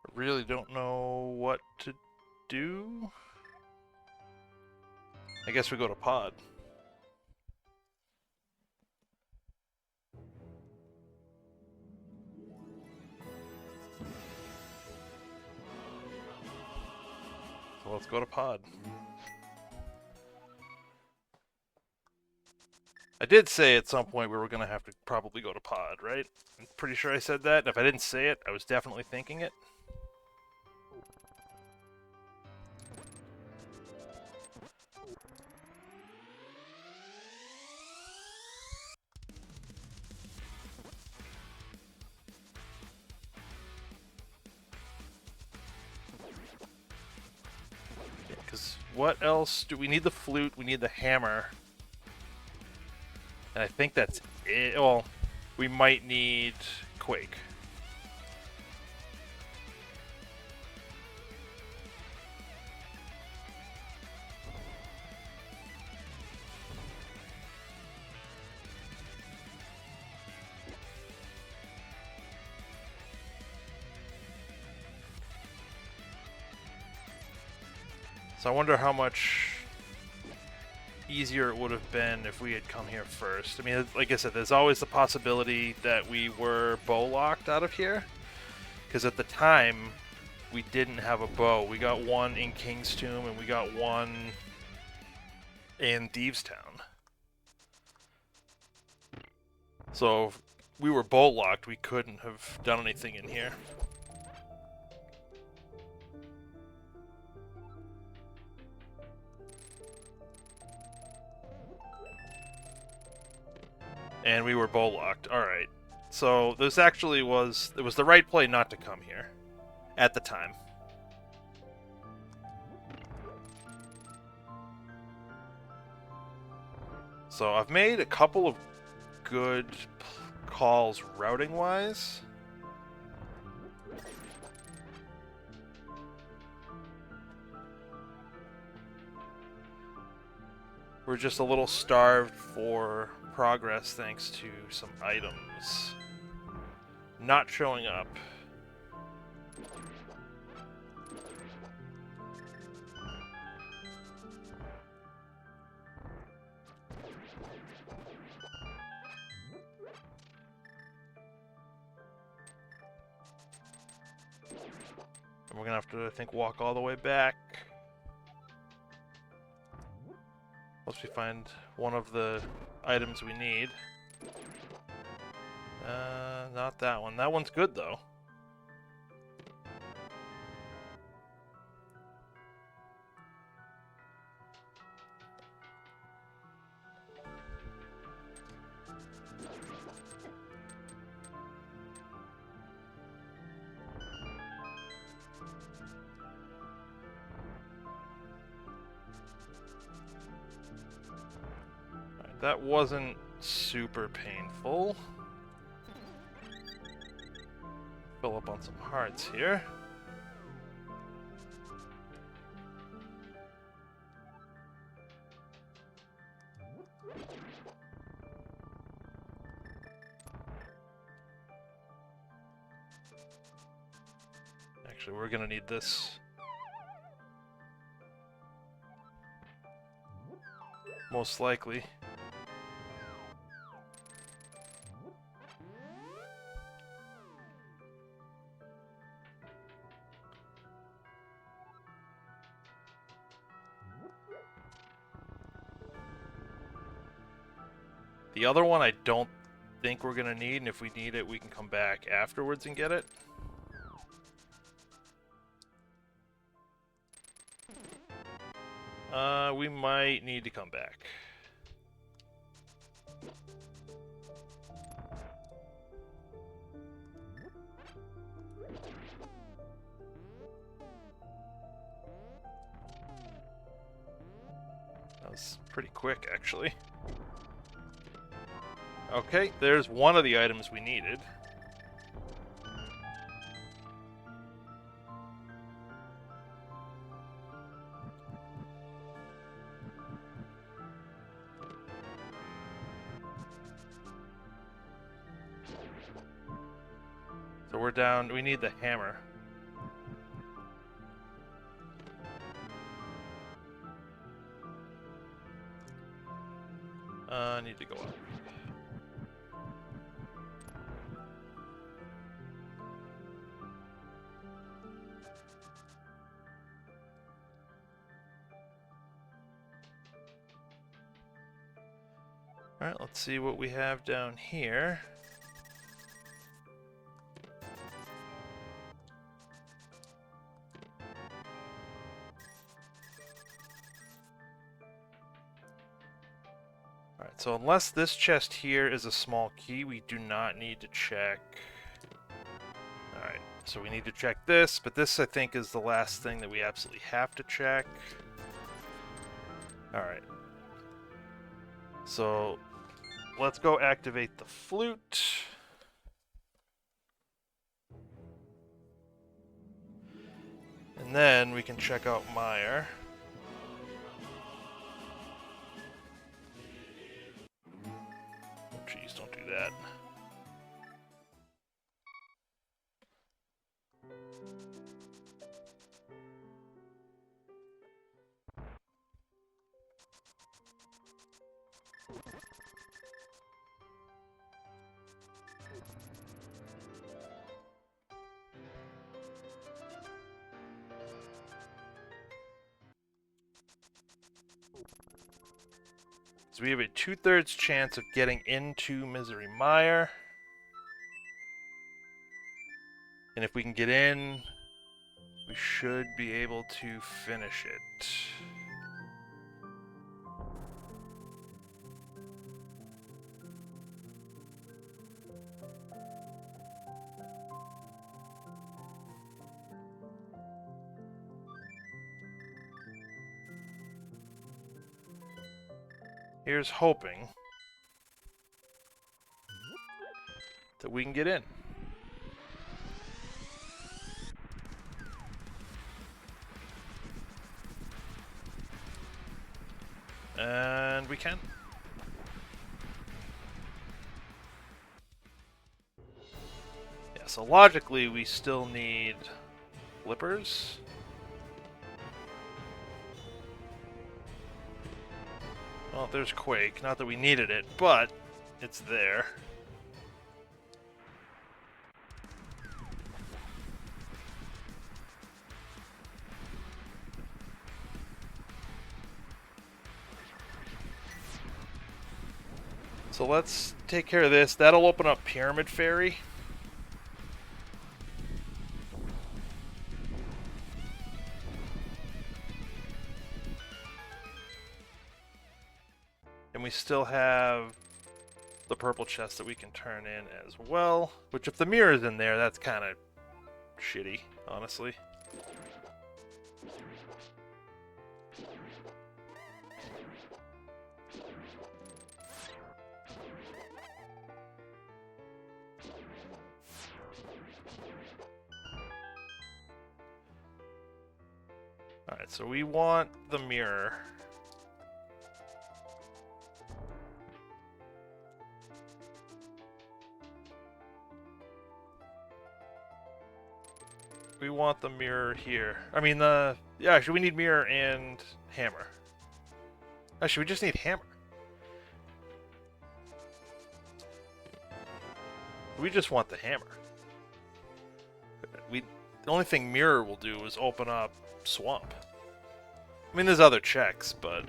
Speaker 1: I really don't know what to do. I guess we go to Pod. So let's go to Pod. I did say at some point we were going to have to probably go to Pod, right? I'm pretty sure I said that. And if I didn't say it, I was definitely thinking it. Because what else do we need? The flute, we need the hammer. And I think that's it. Well, we might need Quake. So I wonder how much easier it would have been if we had come here first. I mean, like I said, there's always the possibility that we were bow locked out of here. Because at the time, we didn't have a bow. We got one in King's Tomb and we got one in Thieves Town. So if we were bow locked, we couldn't have done anything in here. And we were bow locked. Alright. So this actually was... It was the right play not to come here. At the time. So I've made a couple of good calls routing-wise. We're just a little starved for progress thanks to some items not showing up. And we're gonna have to, I think, walk all the way back. Once we find one of the items we need. Not that one. That one's good, though. Alright, that wasn't super painful. Fill up on some hearts here. Actually, we're gonna need this. Most likely. The other one I don't think we're gonna need, and if we need it, we can come back afterwards and get it. We might need to come back. That was pretty quick, actually. Okay, there's one of the items we needed. So we're down, we need the hammer. I need to go up. Alright, let's see what we have down here. Alright, so unless this chest here is a small key, we do not need to check. Alright, so we need to check this, but this I think is the last thing that we absolutely have to check. Alright. So, let's go activate the flute. And then we can check out Meyer. Oh, jeez, don't do that. So we have a 2/3 chance of getting into Misery Mire. And if we can get in, we should be able to finish it. Here's hoping that we can get in. And we can. Yeah, so logically we still need flippers. Well, there's Quake. Not that we needed it, but it's there. So let's take care of this. That'll open up Pyramid Fairy. And we still have the purple chest that we can turn in as well. Which, if the mirror is in there, that's kind of shitty, honestly. Alright, so we want the mirror. We want the mirror here. I mean, yeah, actually, we need mirror and hammer. Actually, we just need hammer. We just want the hammer. The only thing mirror will do is open up swamp. I mean, there's other checks, but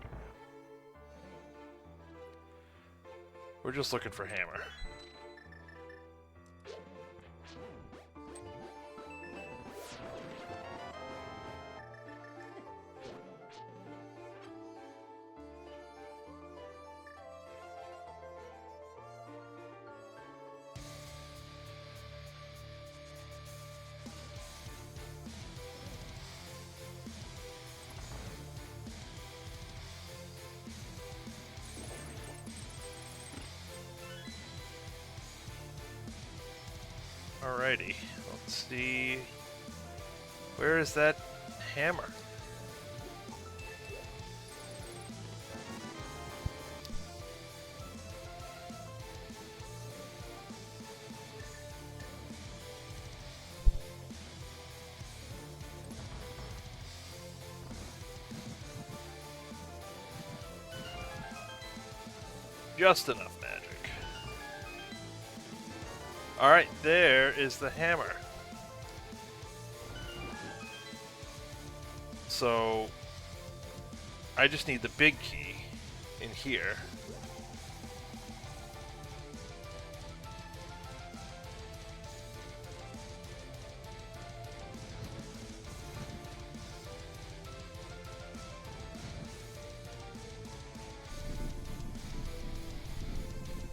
Speaker 1: we're just looking for hammer. Alrighty, let's see. Where is that hammer? Just enough magic. Alright, there is the hammer. So, I just need the big key in here.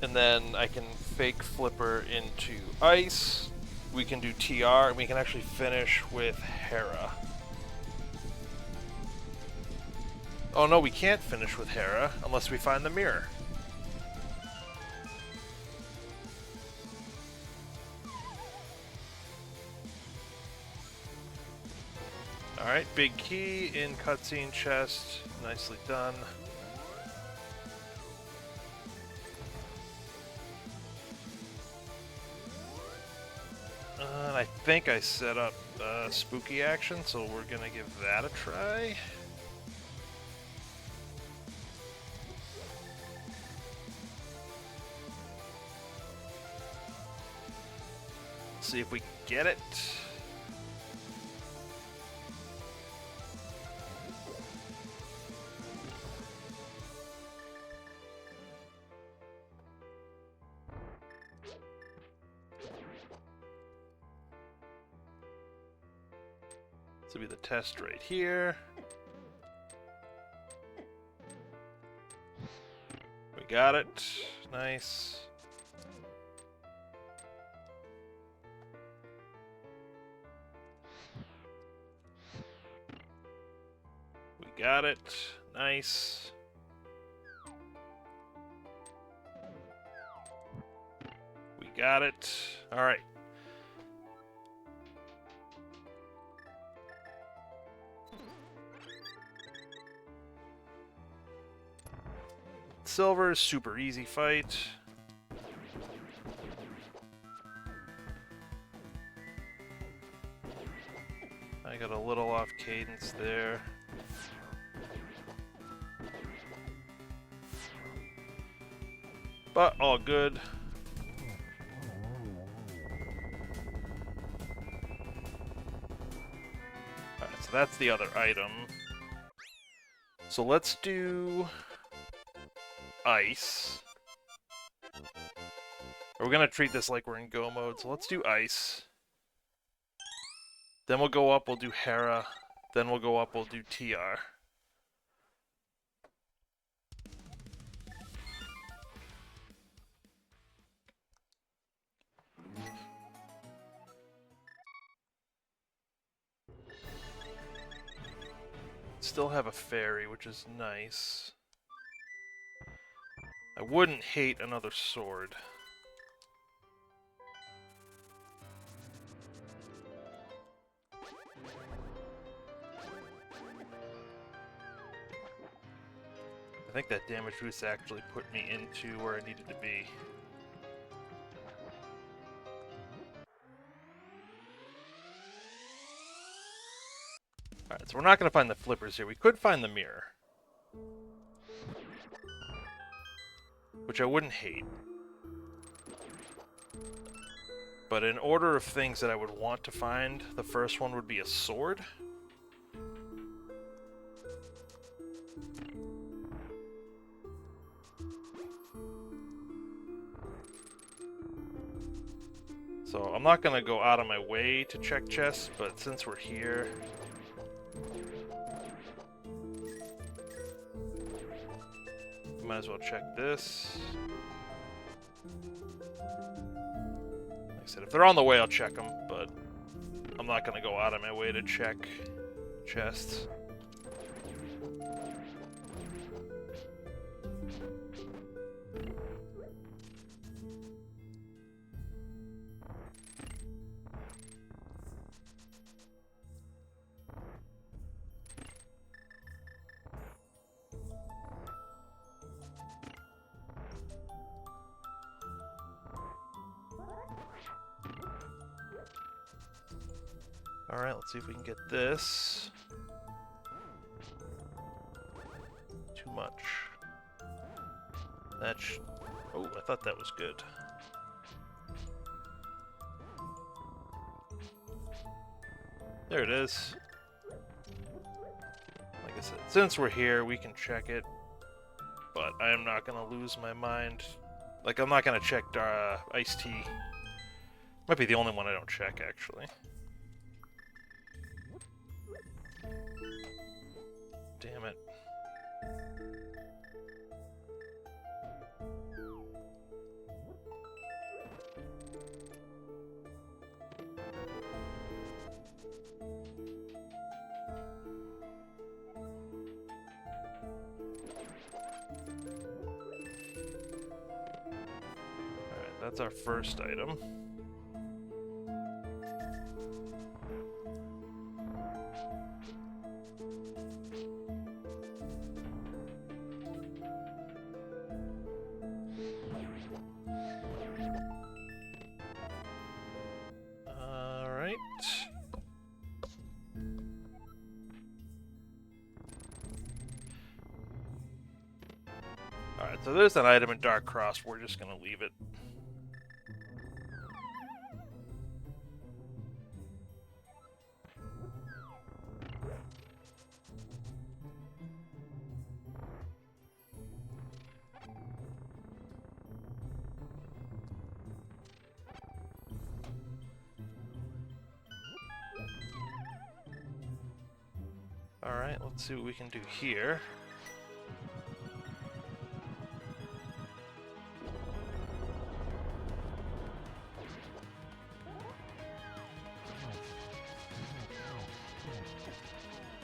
Speaker 1: And then I can fake flipper into ice. We can do TR, and we can actually finish with Hera. Oh no, we can't finish with Hera unless we find the mirror. Alright, big key in cutscene chest. Nicely done. And I think I set up spooky action, so we're gonna give that a try. See if we get it. This will be the test right here. We got it. Nice. We got it. Nice. We got it. All right. Silver, super easy fight. I got a little off cadence there. But all good. Alright, so that's the other item. So let's do ice. We're gonna treat this like we're in go mode, so let's do ice. Then we'll go up, we'll do Hera. Then we'll go up, we'll do TR. Still have a fairy, which is nice. I wouldn't hate another sword. I think that damage boost actually put me into where I needed to be. Alright, so we're not going to find the flippers here. We could find the mirror. Which I wouldn't hate. But in order of things that I would want to find, the first one would be a sword. So I'm not going to go out of my way to check chests, but since we're here... might as well check this. Like I said, if they're on the way, I'll check them, but I'm not going to go out of my way to check chests. Alright, let's see if we can get this. Too much. Oh, I thought that was good. There it is. Like I said, since we're here, we can check it. But I am not going to lose my mind. Like, I'm not going to check iced tea. Might be the only one I don't check, actually. Damn it. Alright, that's our first item. Alright, so there's an item in Dark Cross. We're just gonna leave it. Alright, let's see what we can do here.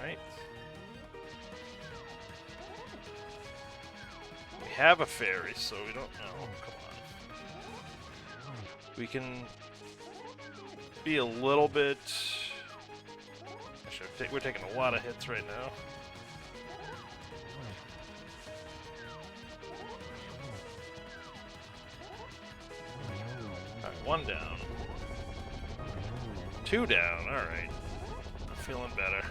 Speaker 1: Right. We have a fairy, so we don't know. Come on. We can be a little bit... Actually, we're taking a lot of hits right now. Alright, 1 down. 2 down, alright. I'm feeling better.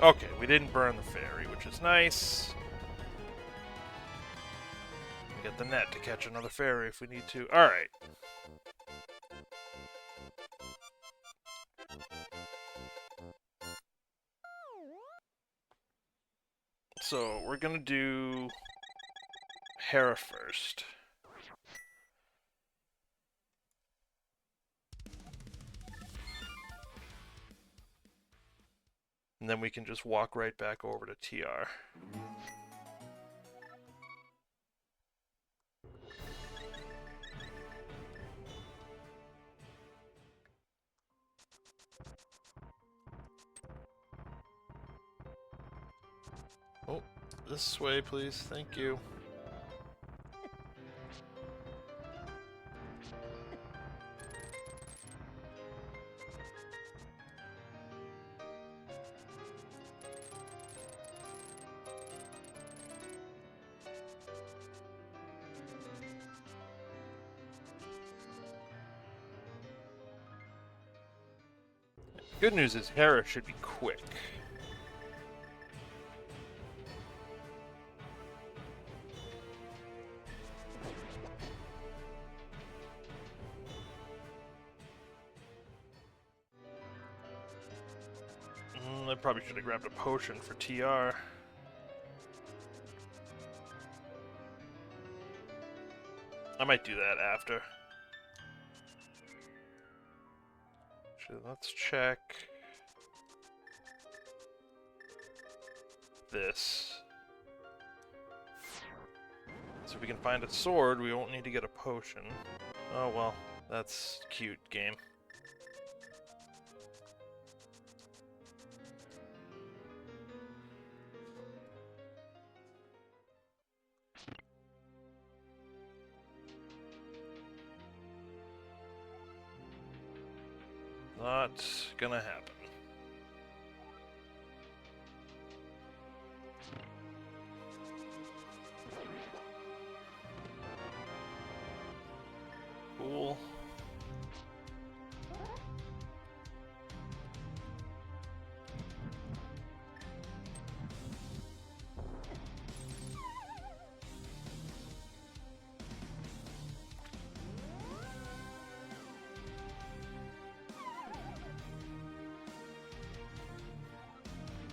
Speaker 1: Okay, we didn't burn the fairy, which is nice. We get the net to catch another fairy if we need to. Alright. So we're gonna do Hera first. And then we can just walk right back over to TR. Oh, this way, please. Thank you. Good news is Hera should be quick. I probably should have grabbed a potion for TR. I might do that after. Actually, let's check this. So if we can find a sword, we won't need to get a potion. Oh well, that's cute, game. Not gonna happen. Cool.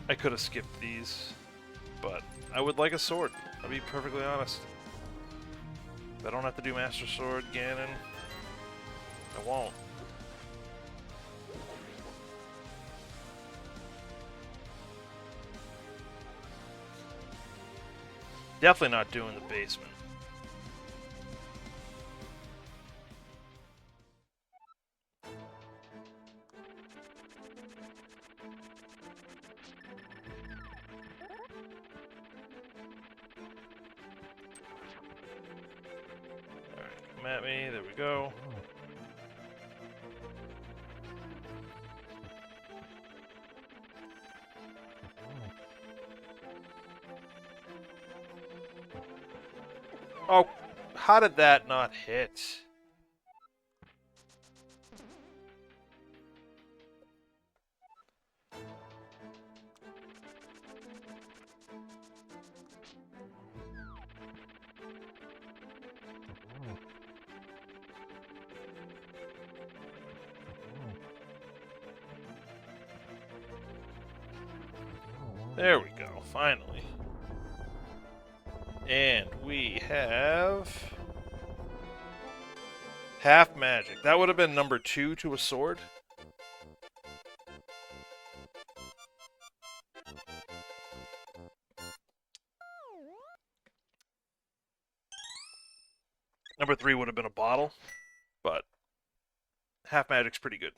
Speaker 1: I could have skipped these, but I would like a sword. I'll be perfectly honest. If I don't have to do Master Sword, Ganon, I won't. Definitely not doing the basement. Come at me, there we go. Oh, how did that not hit? There we go, finally. And we have half magic. That would have been number 2 to a sword. Number 3 would have been a bottle, but half magic's pretty good.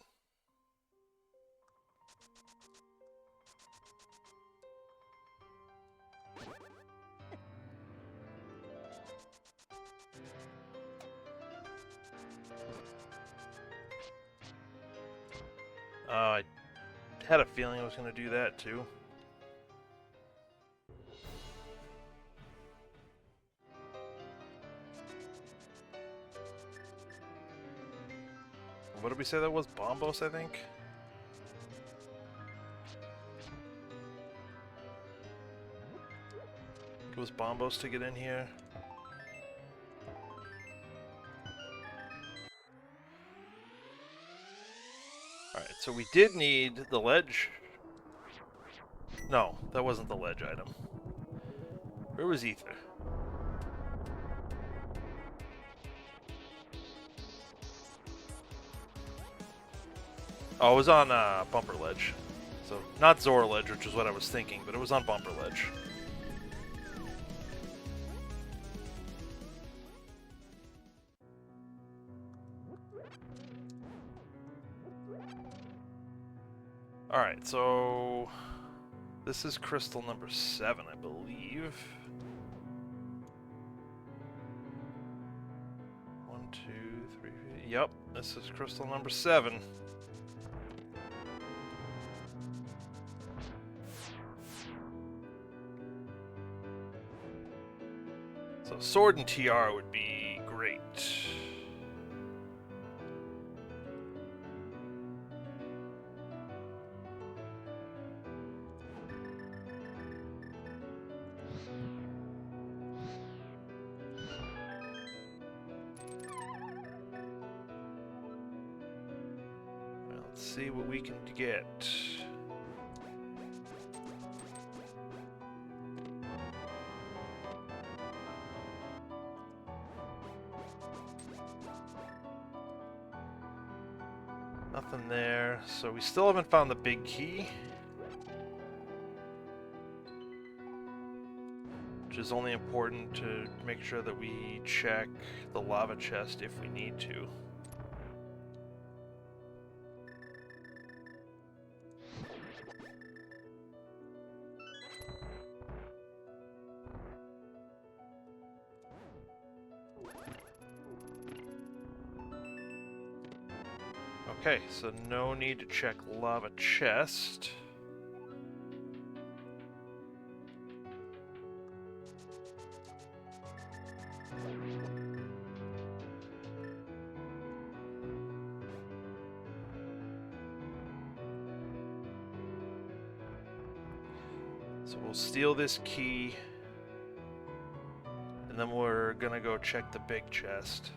Speaker 1: I had a feeling I was going to do that too. What did we say that was? Bombos, I think? It was Bombos to get in here. Alright, so we did need the ledge. No, that wasn't the ledge item. Where was Ether? Oh, it was on Bumper Ledge. So, not Zora Ledge, which is what I was thinking, but it was on Bumper Ledge. Alright, so... this is crystal number 7, I believe. 1, 2, 3... Yep, this is crystal number 7. So sword and TR would be great. Well, let's see what we can get. Nothing there, so we still haven't found the big key. Which is only important to make sure that we check the lava chest if we need to. Okay, so no need to check lava chest. So we'll steal this key, and then we're gonna go check the big chest.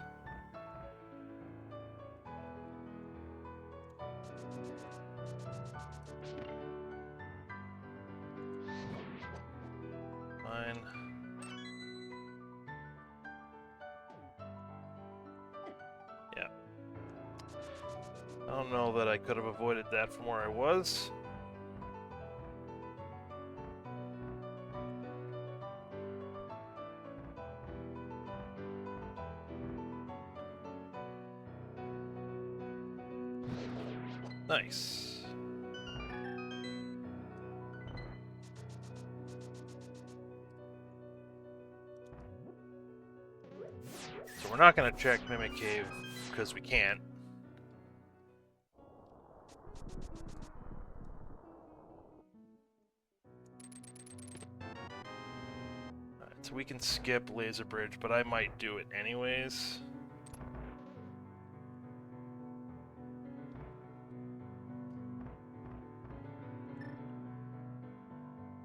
Speaker 1: Fine. Yeah. I don't know that I could have avoided that from where I was. Nice. So we're not going to check Mimic Cave because we can't. Alright, so we can skip Laser Bridge, but I might do it anyways.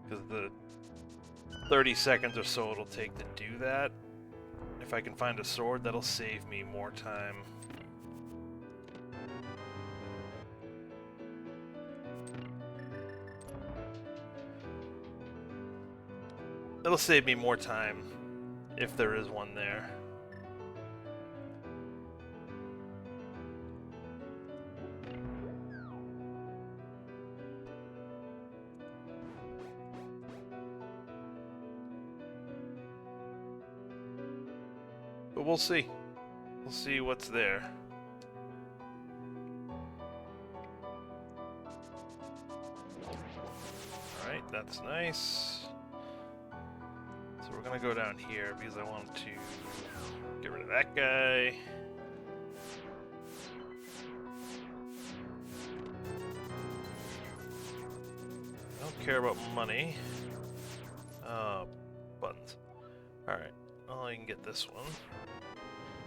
Speaker 1: Because the 30 seconds or so it'll take to do that. If I can find a sword, that'll save me more time. That'll save me more time if there is one there. But we'll see. We'll see what's there. Alright, that's nice. So we're gonna go down here because I want to get rid of that guy. I don't care about money. Buttons. Alright, well I can get this one.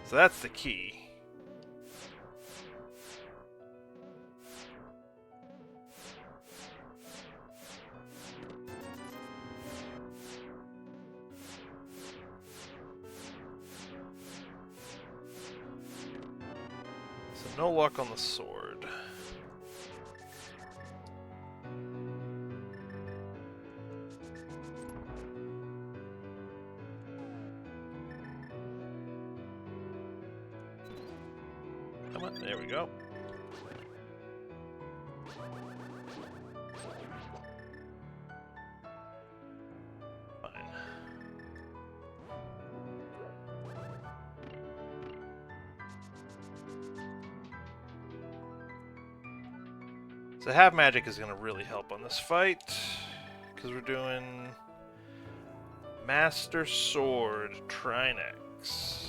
Speaker 1: So that's the key. So no luck on the sword. There we go. Fine. So half magic is going to really help on this fight, because we're doing Master Sword Trinex.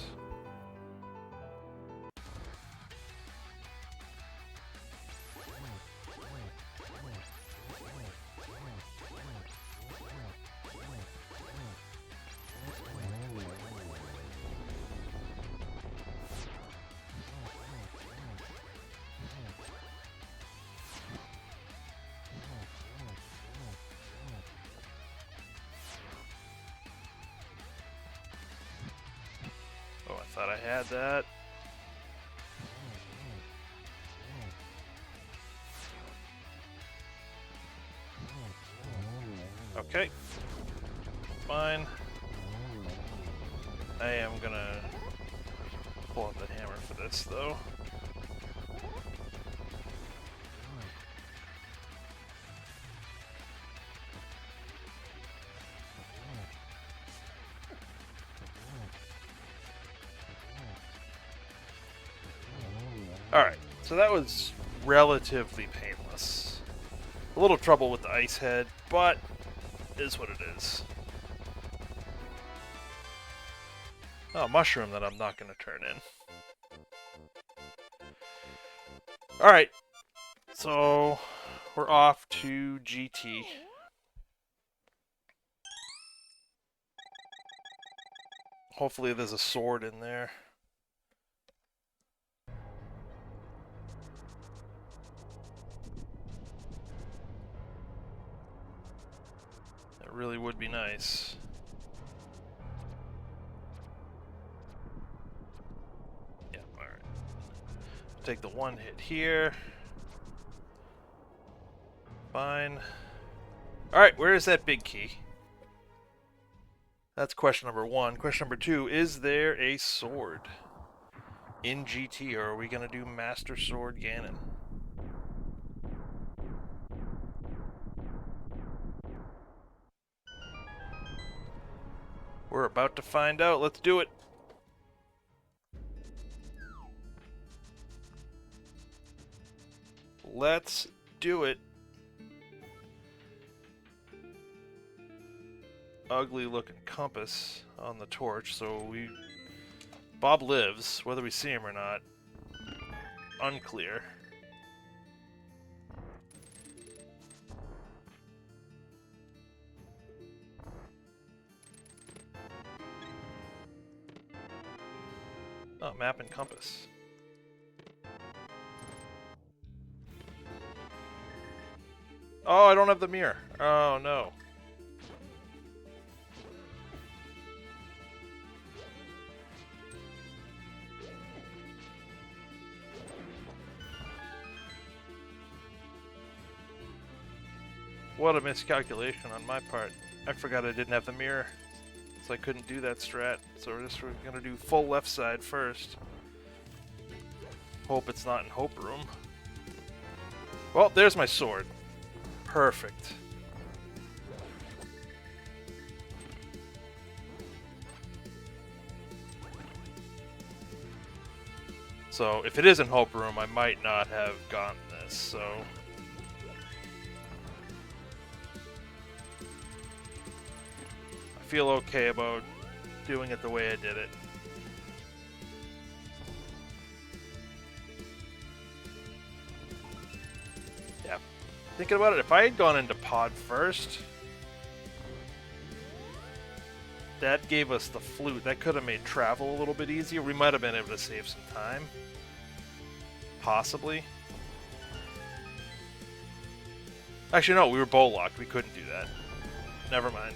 Speaker 1: Oh, I thought I had that. Okay. Fine. I am gonna pull out the hammer for this, though. Alright, so that was relatively painless. A little trouble with the ice head, but it is what it is. Oh, mushroom that I'm not going to turn in. Alright, so we're off to GT. Hopefully there's a sword in there. That really would be nice. Yeah, alright. Take the one hit here. Fine. Alright, where is that big key? That's question number one. Question number two, is there a sword in GT, or are we going to do Master Sword Ganon? We're about to find out. Let's do it. Let's do it. Ugly looking compass on the torch, so Bob lives, whether we see him or not. Unclear. Oh, map and compass. Oh, I don't have the mirror. Oh, no. What a miscalculation on my part. I forgot I didn't have the mirror, so I couldn't do that strat. So we're gonna do full left side first. Hope it's not in Hope Room. Well, there's my sword. Perfect. So if it is in Hope Room, I might not have gotten this, so... I feel okay about doing it the way I did it. Yeah. Thinking about it, if I had gone into Pod first, that gave us the flute. That could have made travel a little bit easier. We might have been able to save some time. Possibly. Actually, no, we were bow locked. We couldn't do that. Never mind.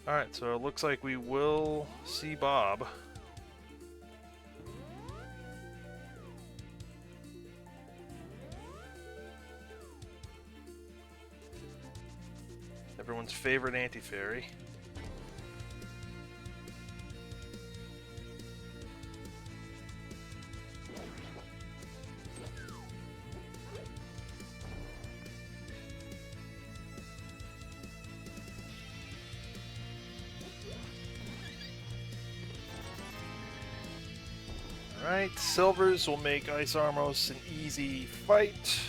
Speaker 1: Alright, so it looks like we will see Bob. Everyone's favorite anti-fairy. Alright, silvers will make Ice Armos an easy fight.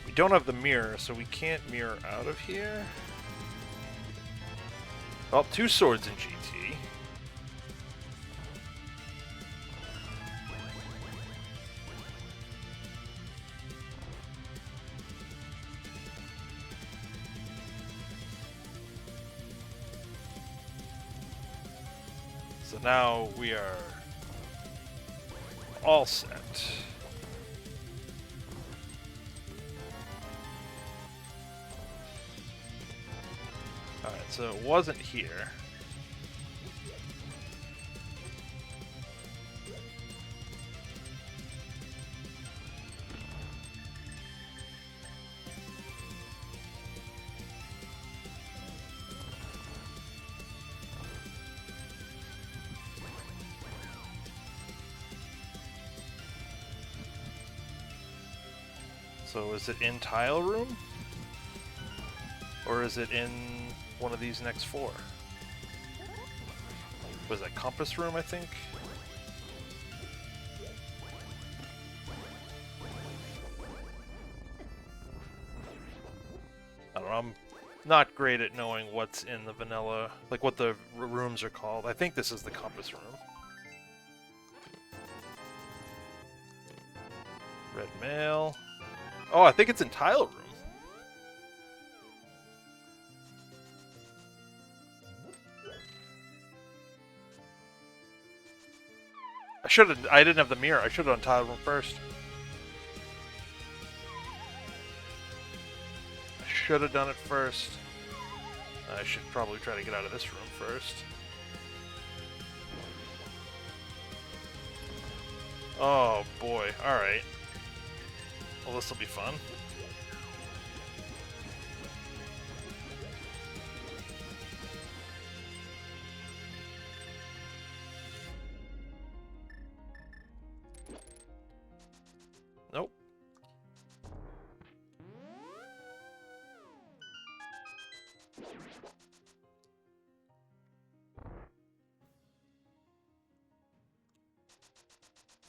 Speaker 1: We don't have the mirror, so we can't mirror out of here. Well, 2 swords in GT. So now we are all set. Alright, so it wasn't here. So is it in tile room? Or is it in one of these next 4? Was that compass room, I think? I don't know, I'm not great at knowing what's in the vanilla, like what the rooms are called. I think this is the compass room. Red mail. Oh, I think it's in tile room. I didn't have the mirror. I should have done tile room first. I should have done it first. I should probably try to get out of this room first. Oh boy, alright. Well, this will be fun. Nope.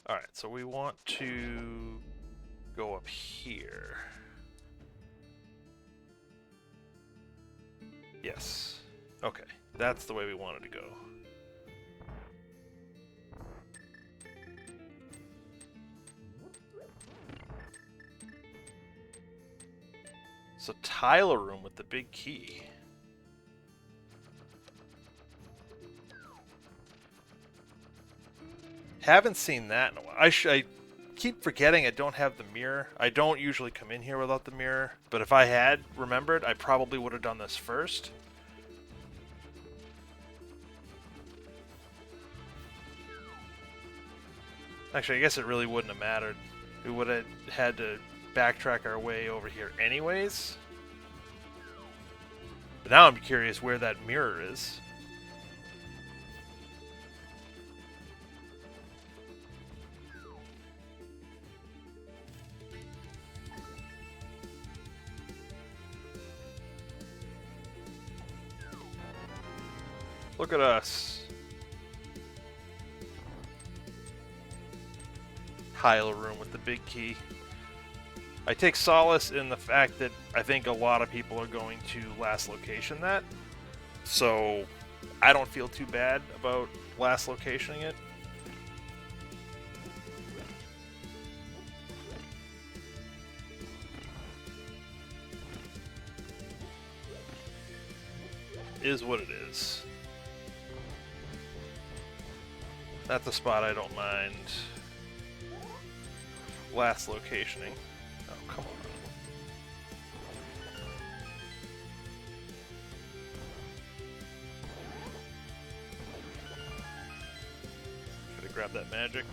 Speaker 1: Alright, so we want to go up here. Yes. Okay, that's the way we wanted to go. So tile room with the big key. Haven't seen that in a while. I keep forgetting I don't have the mirror. I don't usually come in here without the mirror, but if I had remembered, I probably would have done this first. Actually, I guess it really wouldn't have mattered. We would have had to backtrack our way over here anyways. But now I'm curious where that mirror is. Look at us. Tile room with the big key. I take solace in the fact that I think a lot of people are going to last location that. So I don't feel too bad about last locationing it. Is what it is. That's a spot I don't mind last locationing. Oh, come on. grab that magic.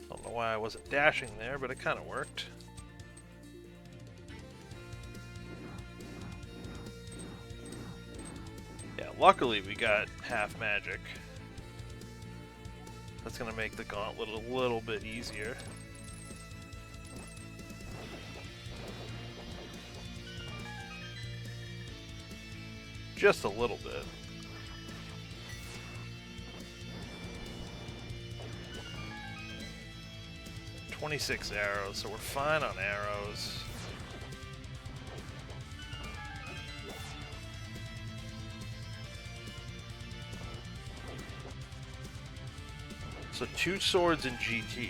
Speaker 1: Don't know why I wasn't dashing there, but it kind of worked. Yeah, luckily we got half magic. That's gonna make the gauntlet a little bit easier. Just a little bit. 26 arrows, so we're fine on arrows. So 2 swords in GT.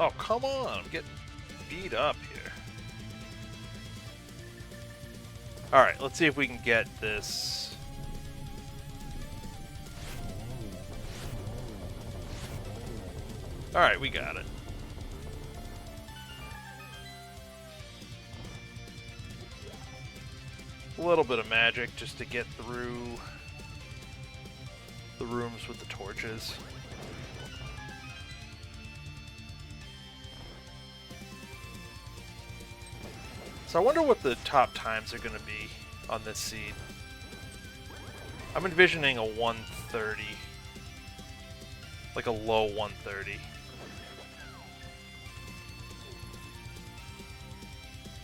Speaker 1: Oh, come on! I'm getting beat up here. Alright, let's see if we can get this. Alright, we got it. A little bit of magic just to get through the rooms with the torches. So I wonder what the top times are going to be on this seed. I'm envisioning a 130. Like a low 130.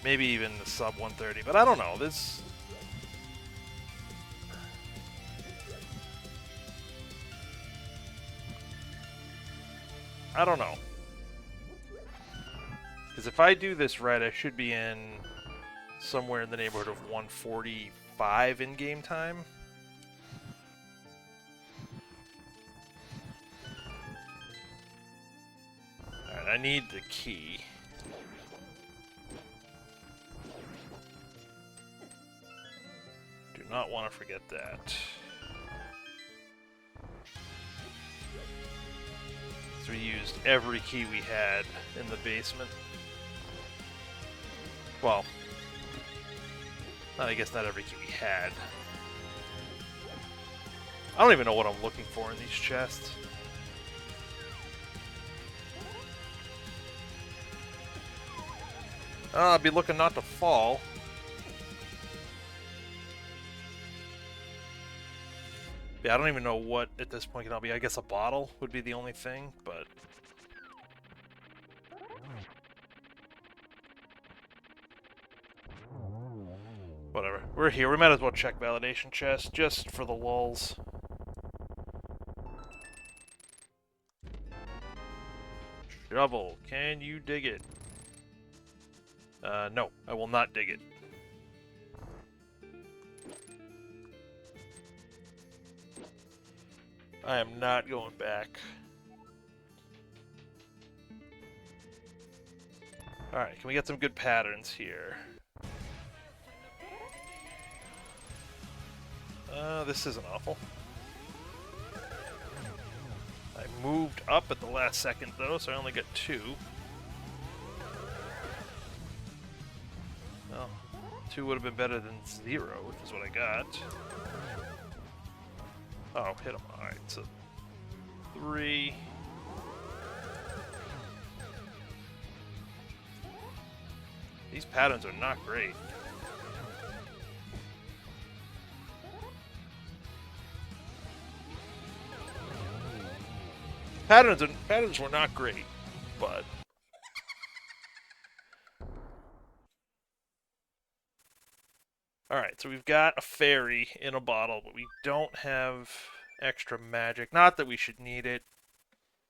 Speaker 1: Maybe even the sub 130, but I don't know. This... I don't know. Because if I do this right, I should be in somewhere in the neighborhood of 145 in game time. Alright, I need the key. Do not want to forget that. So we used every key we had in the basement. Well, I guess not every key we had. I don't even know what I'm looking for in these chests. I'll be looking not to fall. Yeah, I don't even know what at this point can help me. I guess a bottle would be the only thing, but... whatever. We're here. We might as well check validation chest, just for the lulz. Shovel. Can you dig it? No. I will not dig it. I am not going back. Alright, can we get some good patterns here? This isn't awful. I moved up at the last second, though, so I only got 2. Well, 2 would have been better than 0, which is what I got. Oh, hit him. Alright, so 3. These patterns are not great. Patterns were not great, but... Alright, so we've got a fairy in a bottle, but we don't have extra magic. Not that we should need it,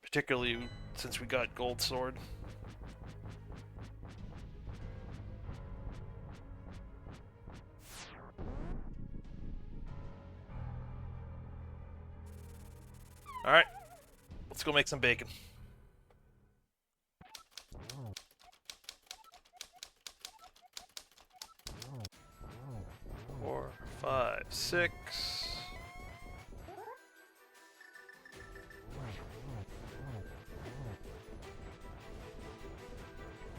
Speaker 1: particularly since we got gold sword. Alright, let's go make some bacon. 6.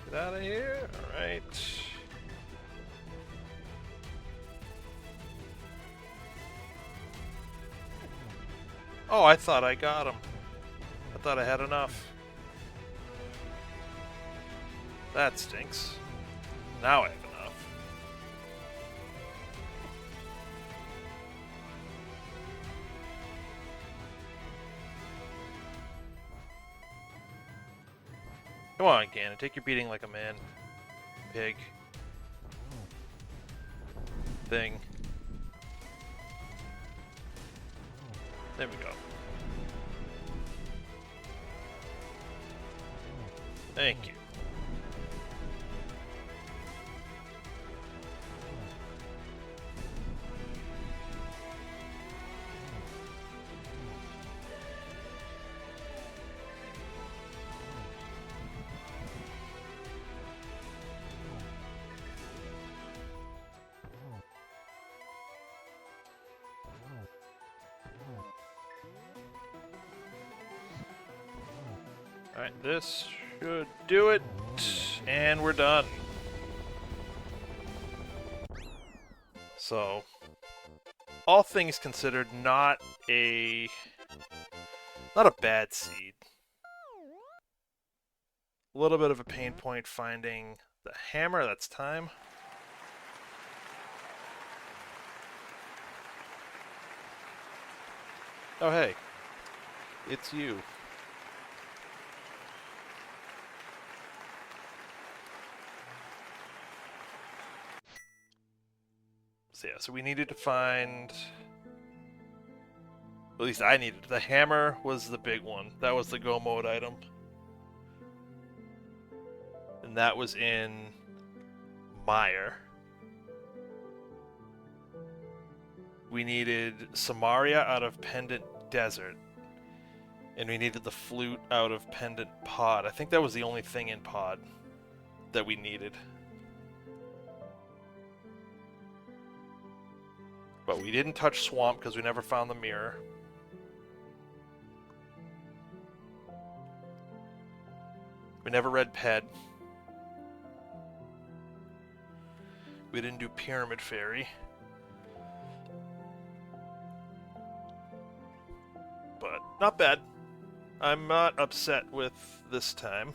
Speaker 1: Get out of here. Alright. Oh, I thought I got him. I thought I had enough. That stinks. Now I have enough. Come on, Ganon. Take your beating like a man. Pig. Thing. There we go. Thank you. Alright, this should do it, and we're done. So, all things considered, not a bad seed. A little bit of a pain point finding the hammer, that's time. Oh hey, it's you. So yeah, so we needed to find... At least I needed. The hammer was the big one. That was the go mode item. And that was in Mire. We needed Samaria out of Pendant Desert. And we needed the flute out of Pendant Pod. I think that was the only thing in Pod that we needed. But we didn't touch Swamp because we never found the mirror. We never read Ped. We didn't do Pyramid Fairy. But not bad. I'm not upset with this time.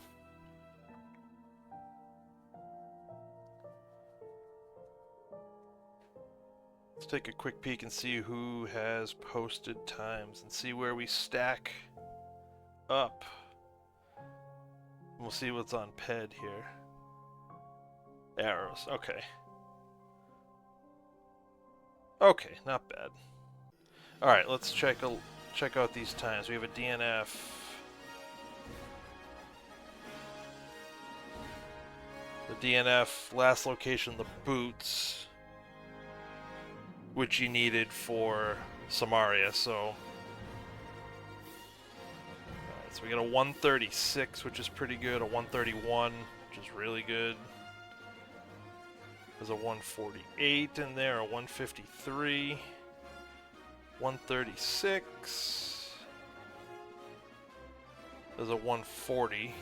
Speaker 1: Let's take a quick peek and see who has posted times and see where we stack up. We'll see what's on Ped here. Arrows, okay. Okay, not bad. Alright, let's check out these times. We have a DNF. The DNF, last location, the boots, which you needed for Samaria, so... So we got a 136, which is pretty good, a 131, which is really good. There's a 148 in there, a 153, 136. There's a 140.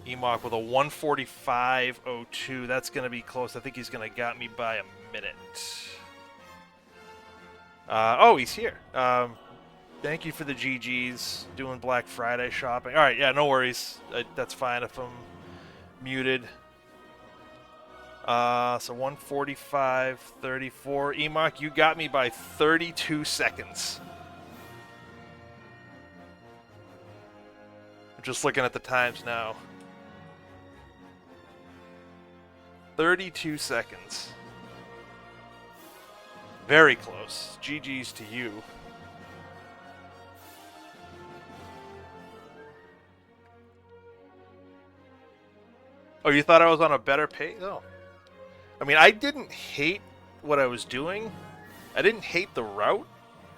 Speaker 1: Emok with a 145.02. That's going to be close. I think he's going to got me by a minute. Oh, he's here. Thank you for the GGs, doing Black Friday shopping. Alright, yeah, no worries. That's fine if I'm muted. So 145.34. Emok, you got me by 32 seconds. I'm just looking at the times now. 32 seconds. Very close. GG's to you. Oh, you thought I was on a better pace? Oh. I mean, I didn't hate what I was doing. I didn't hate the route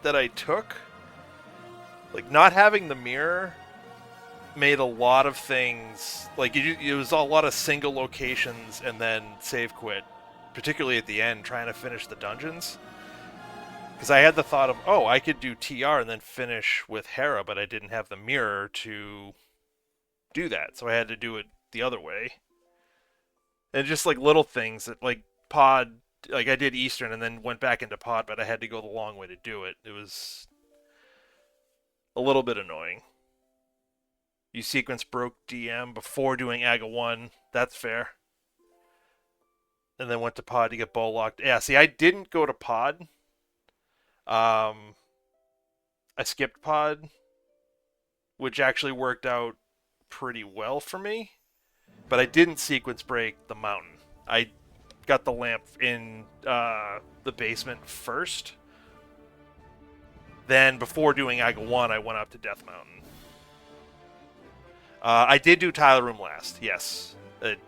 Speaker 1: that I took. Like, not having the mirror made a lot of things... Like, it was a lot of single locations and then save quit particularly at the end, trying to finish the dungeons. Because I had the thought of, oh, I could do TR and then finish with Hera, but I didn't have the mirror to do that, so I had to do it the other way. And just like little things that like pod, like I did Eastern and then went back into pod, but I had to go the long way to do it. It was a little bit annoying. You sequence broke DM before doing AGA 1. That's fair. And then went to pod to get bow locked. Yeah, see, I didn't go to pod. Um, I skipped pod, which actually worked out pretty well for me. But I didn't sequence break the mountain. I got the lamp in the basement first. Then, before doing AGA 1, I went up to Death Mountain. I did do Tyler Room last, yes.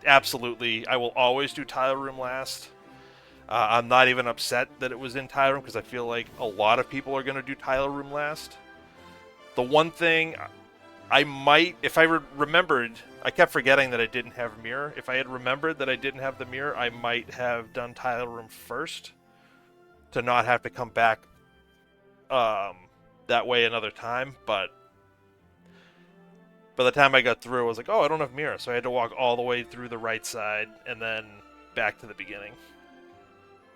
Speaker 1: Absolutely. I will always do Tyler Room last. I'm not even upset that it was in Tyler Room because I feel like a lot of people are going to do Tyler Room last. The one thing I might, if I remembered, I kept forgetting that I didn't have mirror. If I had remembered that I didn't have the mirror, I might have done Tyler Room first to not have to come back um, that way another time. But by the time I got through, I was like, oh, I don't have mirror, so I had to walk all the way through the right side and then back to the beginning.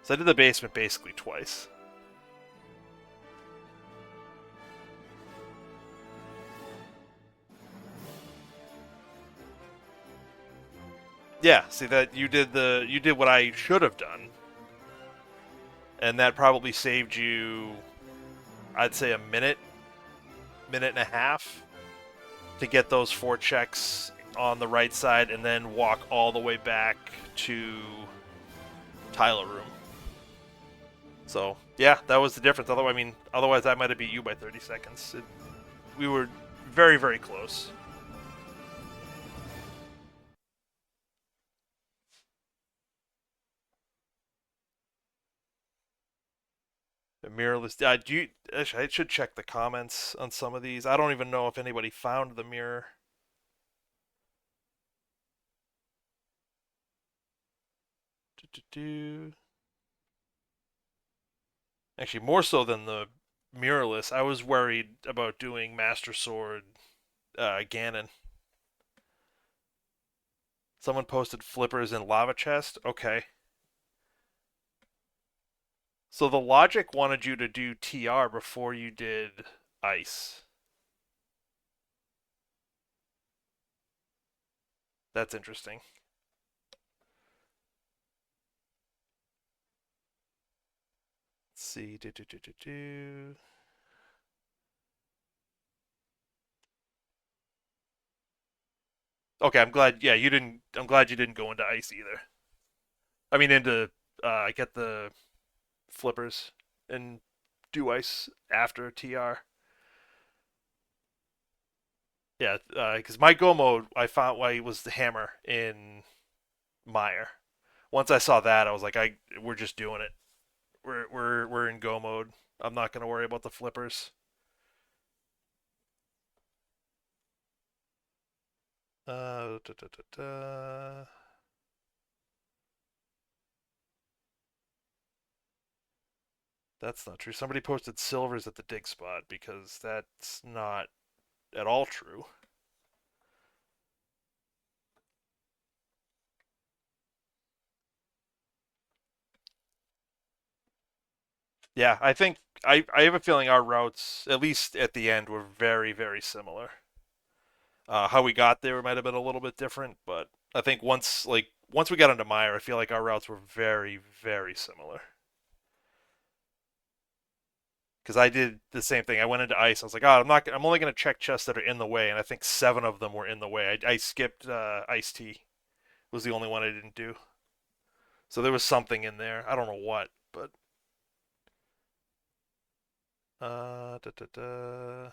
Speaker 1: So I did the basement basically twice. Yeah, see that you did what I should have done, and that probably saved you, I'd say, a minute and a half to get those 4 checks on the right side, and then walk all the way back to Tyler Room. So yeah, that was the difference. Otherwise I might have beat you by 30 seconds. We were very, very close. The mirrorless. Do you? Actually, I should check the comments on some of these. I don't even know if anybody found the mirror. Do. Actually, more so than the mirrorless, I was worried about doing Master Sword Ganon. Someone posted flippers in lava chest. Okay. So the logic wanted you to do TR before you did ice. That's interesting. Let's see. Okay, I'm glad. Yeah, you didn't. I'm glad you didn't go into ice either. I mean, into get the flippers and do ice after TR. Yeah, because my go mode I found why was the hammer in Meyer. Once I saw that, I was like, we're just doing it. We're in go mode. I'm not gonna worry about the flippers. Da, da, da, da. That's not true. Somebody posted silvers at the dig spot because that's not at all true. Yeah, I think I have a feeling our routes, at least at the end, were very, very similar. How we got there might have been a little bit different, but I think once we got into Meyer, I feel like our routes were very, very similar. Because I did the same thing. I went into ice. I was like, oh, I'm only going to check chests that are in the way, and I think 7 of them were in the way. I skipped Ice Tea. Was the only one I didn't do. So there was something in there. I don't know what, but da, da, da.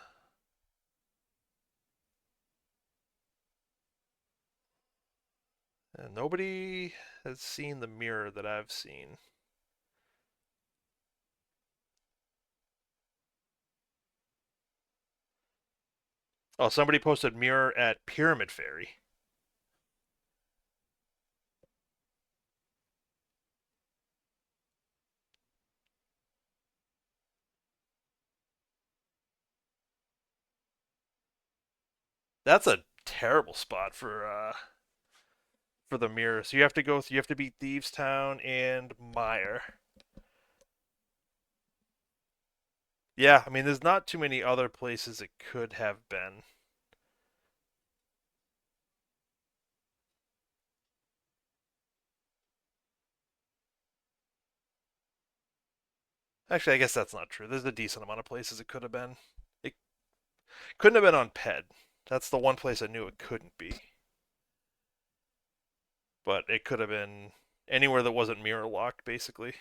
Speaker 1: And nobody has seen the mirror that I've seen. Oh, somebody posted mirror at Pyramid Fairy. That's a terrible spot for the mirror. So you have to beat Thieves Town and Mire. Yeah, I mean there's not too many other places it could have been. Actually, I guess that's not true. There's a decent amount of places it could have been. It couldn't have been on Ped. That's the one place I knew it couldn't be. But it could have been anywhere that wasn't mirror locked, basically.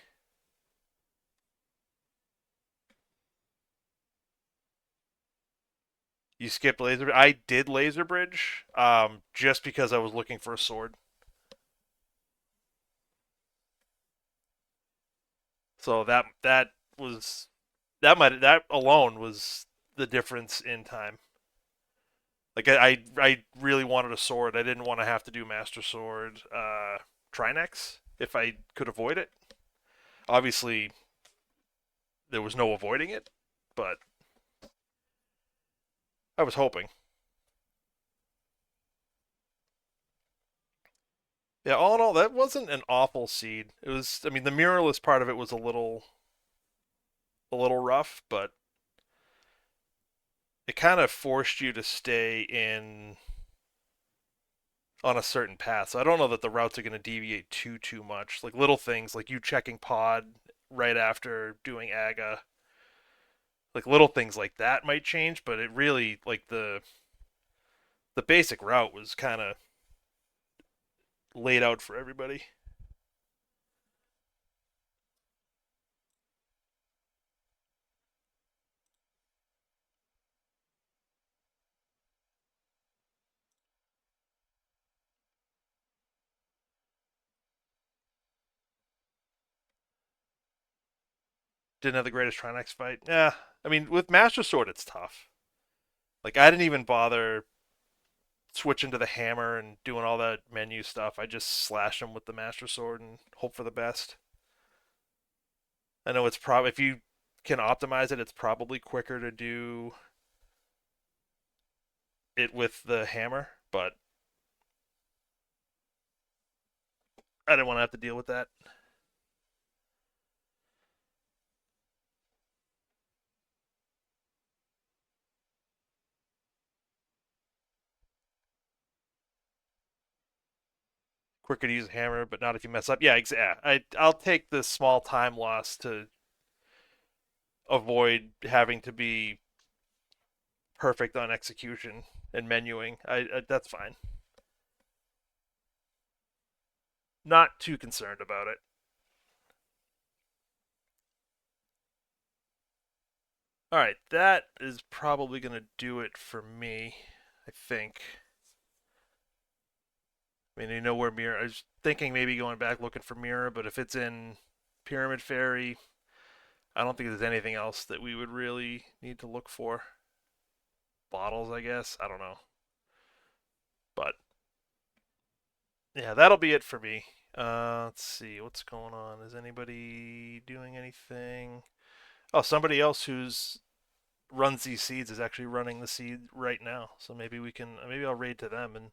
Speaker 1: You skipped laser. I did laser bridge, just because I was looking for a sword. So was that alone was the difference in time. Like I really wanted a sword. I didn't want to have to do Master Sword Trinex if I could avoid it. Obviously, there was no avoiding it, but I was hoping. Yeah, all in all, that wasn't an awful seed. It was, I mean, the mirrorless part of it was a little rough, but it kind of forced you to stay in on a certain path. So I don't know that the routes are going to deviate too much. Like little things, like you checking pod right after doing aga, like little things like that might change, but it really like the basic route was kind of laid out for everybody. Didn't have the greatest Trinex fight. Yeah, I mean with Master Sword it's tough. Like I didn't even bother switching to the hammer and doing all that menu stuff. I just slash them with the Master Sword and hope for the best. I know it's probably if you can optimize it, it's probably quicker to do it with the hammer, but I didn't want to have to deal with that. Quicker to use a hammer, but not if you mess up. Yeah, exactly. I'll take the small time loss to avoid having to be perfect on execution and menuing. I that's fine. Not too concerned about it. All right, that is probably going to do it for me. I think. I mean, you know where Mirror. I was thinking maybe going back looking for Mirror, but if it's in Pyramid Fairy, I don't think there's anything else that we would really need to look for. Bottles, I guess. I don't know. But yeah, that'll be it for me. Let's see what's going on. Is anybody doing anything? Oh, somebody else who's runs these seeds is actually running the seed right now. So maybe we can maybe I'll raid to them and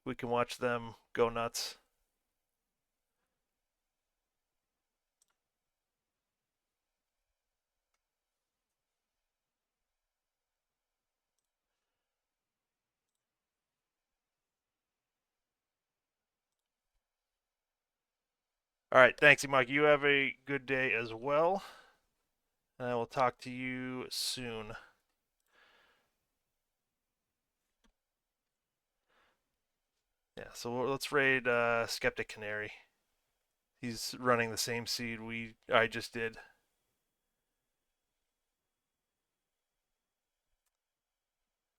Speaker 1: we can watch them go nuts. All right, thanks, Mike. You have a good day as well, and I will talk to you soon. Yeah, so let's raid Skeptic Canary. He's running the same seed I just did.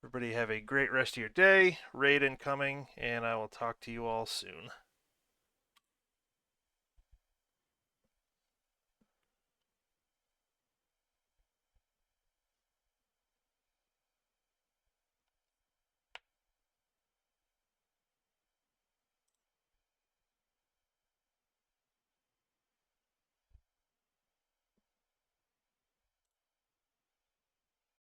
Speaker 1: Everybody have a great rest of your day. Raid incoming, and I will talk to you all soon.